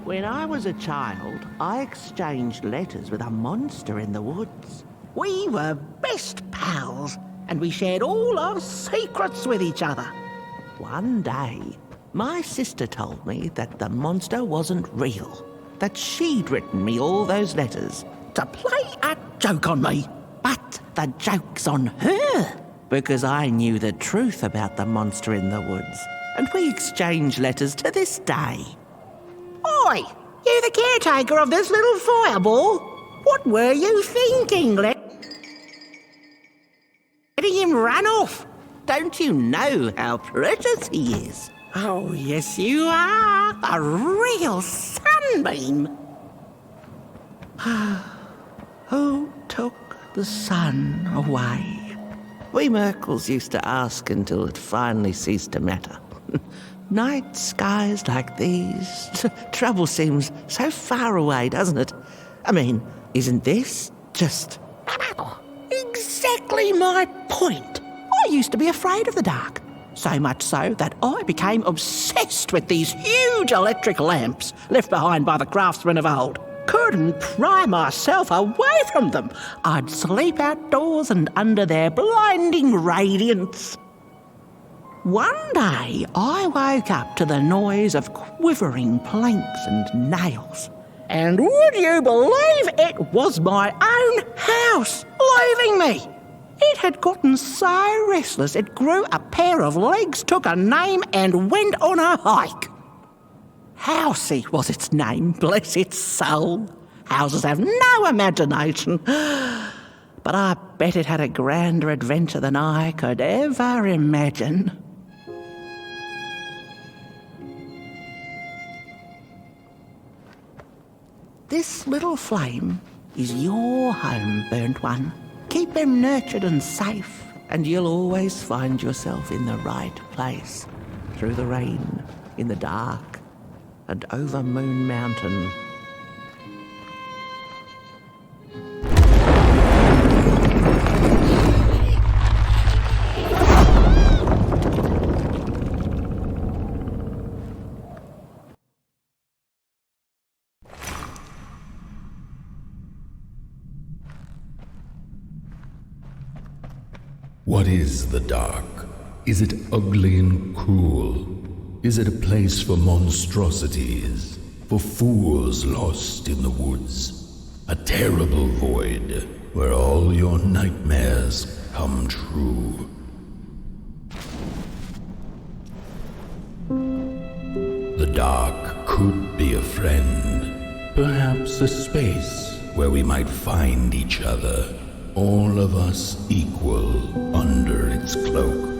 When I was a child, I exchanged letters with a monster in the woods. We were best pals, and we shared all our secrets with each other. One day, my sister told me that the monster wasn't real, that she'd written me all those letters to play a joke on me. But the joke's on her, because I knew the truth about the monster in the woods, and we exchange letters to this day. Oi! You the caretaker of this little fireball? What were you thinking, letting him run off? Don't you know how precious he is? Oh, yes you are. A real sunbeam. Who took the sun away? We Merkles used to ask until it finally ceased to matter. Night skies like these, trouble seems so far away, doesn't it? I mean, isn't this just exactly my point? I used to be afraid of the dark, so much so that I became obsessed with these huge electric lamps left behind by the craftsmen of old. Couldn't pry myself away from them. I'd sleep outdoors and under their blinding radiance. One day, I woke up to the noise of quivering planks and nails. And would you believe it was my own house leaving me? It had gotten so restless it grew a pair of legs, took a name, and went on a hike. Housey was its name, bless its soul. Houses have no imagination. But I bet it had a grander adventure than I could ever imagine. This little flame is your home, burnt one. Keep them nurtured and safe, and you'll always find yourself in the right place. Through the rain, in the dark, and over Moon Mountain. What is the dark? Is it ugly and cruel? Is it a place for monstrosities, for fools lost in the woods? A terrible void where all your nightmares come true. The dark could be a friend, perhaps a space where we might find each other, all of us equal under its cloak.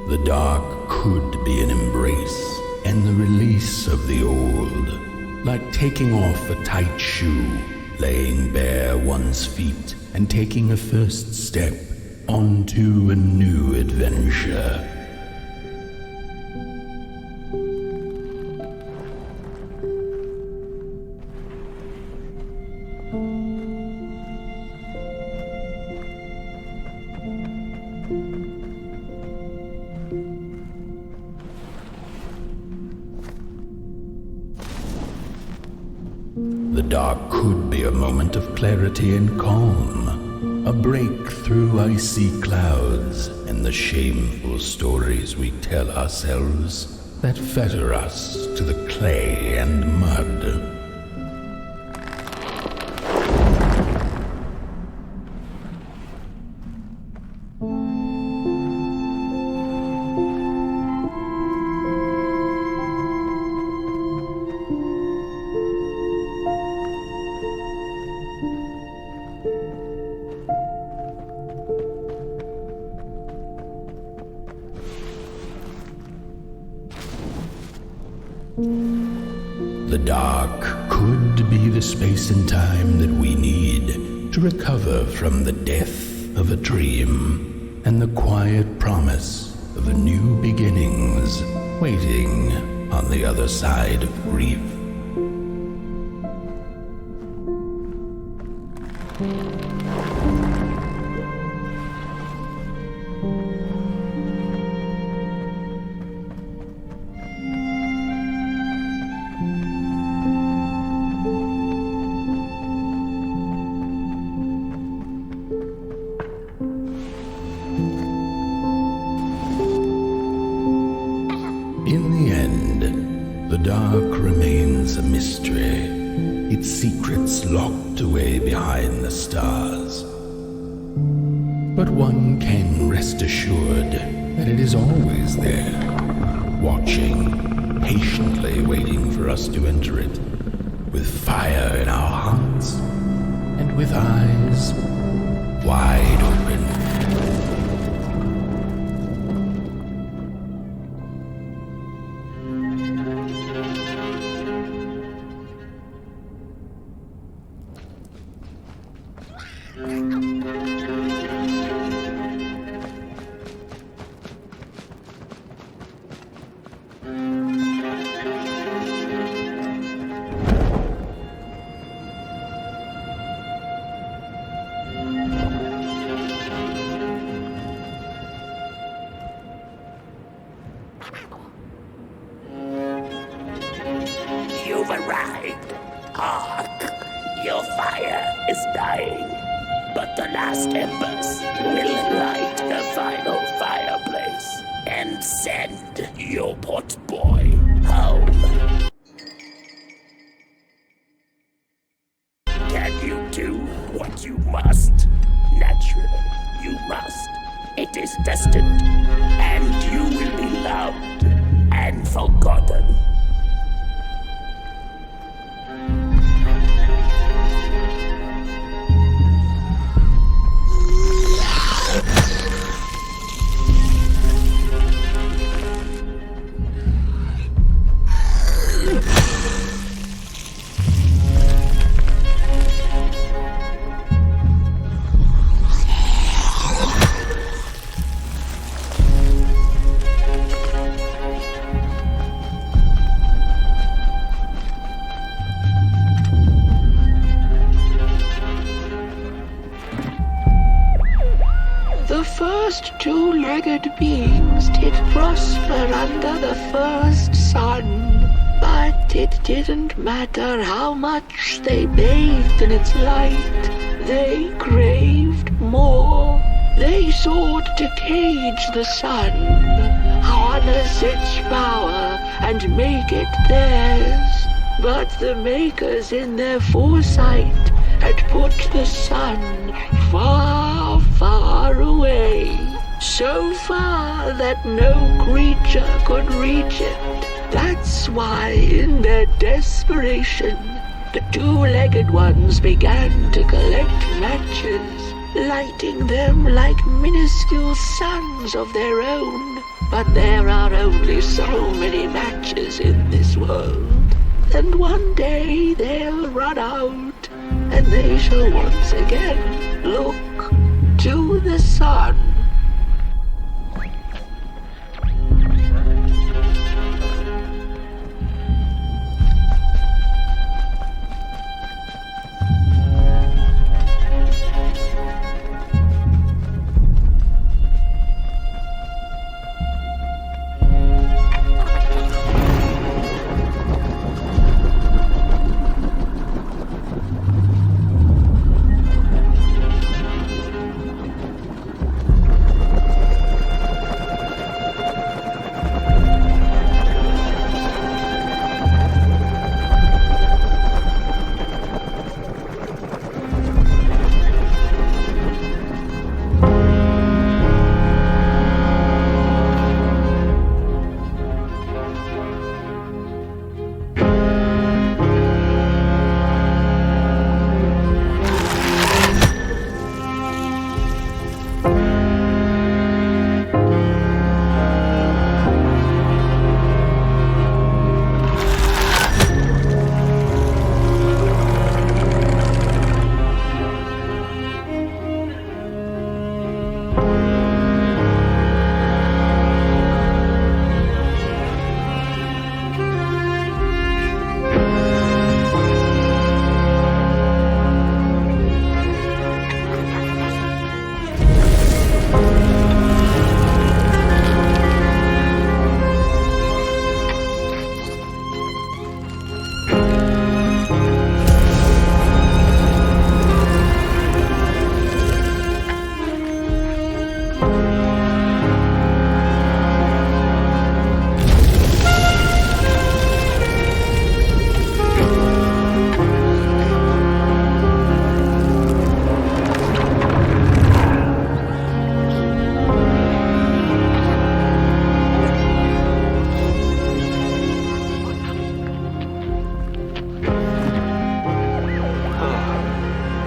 The dark could be an embrace and the release of the old, like taking off a tight shoe, laying bare one's feet, and taking a first step onto a new adventure. The dark could be a moment of clarity and calm, a break through icy clouds and the shameful stories we tell ourselves that fetter us to the clay and mud. The dark could be the space and time that we need to recover from the death of a dream and the quiet promise of new beginnings waiting on the other side of grief. In the end, the dark remains a mystery, its secrets locked away behind the stars. But one can rest assured that it is always there, watching, patiently waiting for us to enter it, with fire in our hearts and with eyes wide open. You've arrived. Hark! Your fire is dying, but the last embers will light the final fireplace and send your potboy home. Can you do what you must? Naturally, you must. It is destined, and you will be loved and forgotten. The first two-legged beings did prosper under the first sun, but it didn't matter how much they bathed in its light. They craved more. They sought to cage the sun, harness its power, and make it theirs. But the makers in their foresight had put the sun far, far away, so far that no creature could reach it. That's why, in their desperation, the two-legged ones began to collect matches, lighting them like minuscule suns of their own. But there are only so many matches in this world, and one day they'll run out, and they shall once again look to the sun.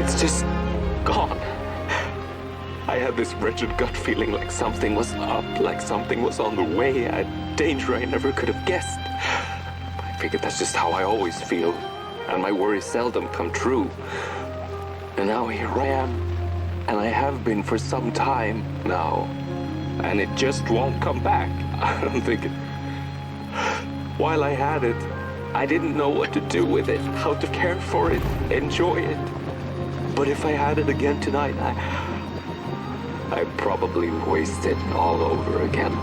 It's just gone. I had this wretched gut feeling like something was up, like something was on the way, a danger I never could have guessed. I figured that's just how I always feel, and my worries seldom come true. And now here I am, and I have been for some time now, and it just won't come back. I'm thinking, while I had it, I didn't know what to do with it, how to care for it, enjoy it. But if I had it again tonight, I'd probably waste it all over again.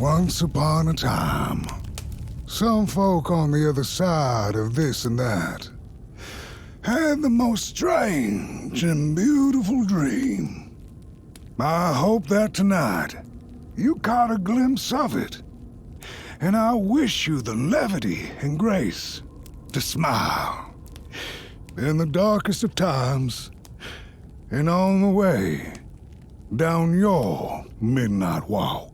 Once upon a time, some folk on the other side of this and that had the most strange and beautiful dream. I hope that tonight you caught a glimpse of it, and I wish you the levity and grace to smile in the darkest of times and on the way down your midnight walk.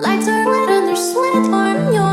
Lights are red and they're sweat on your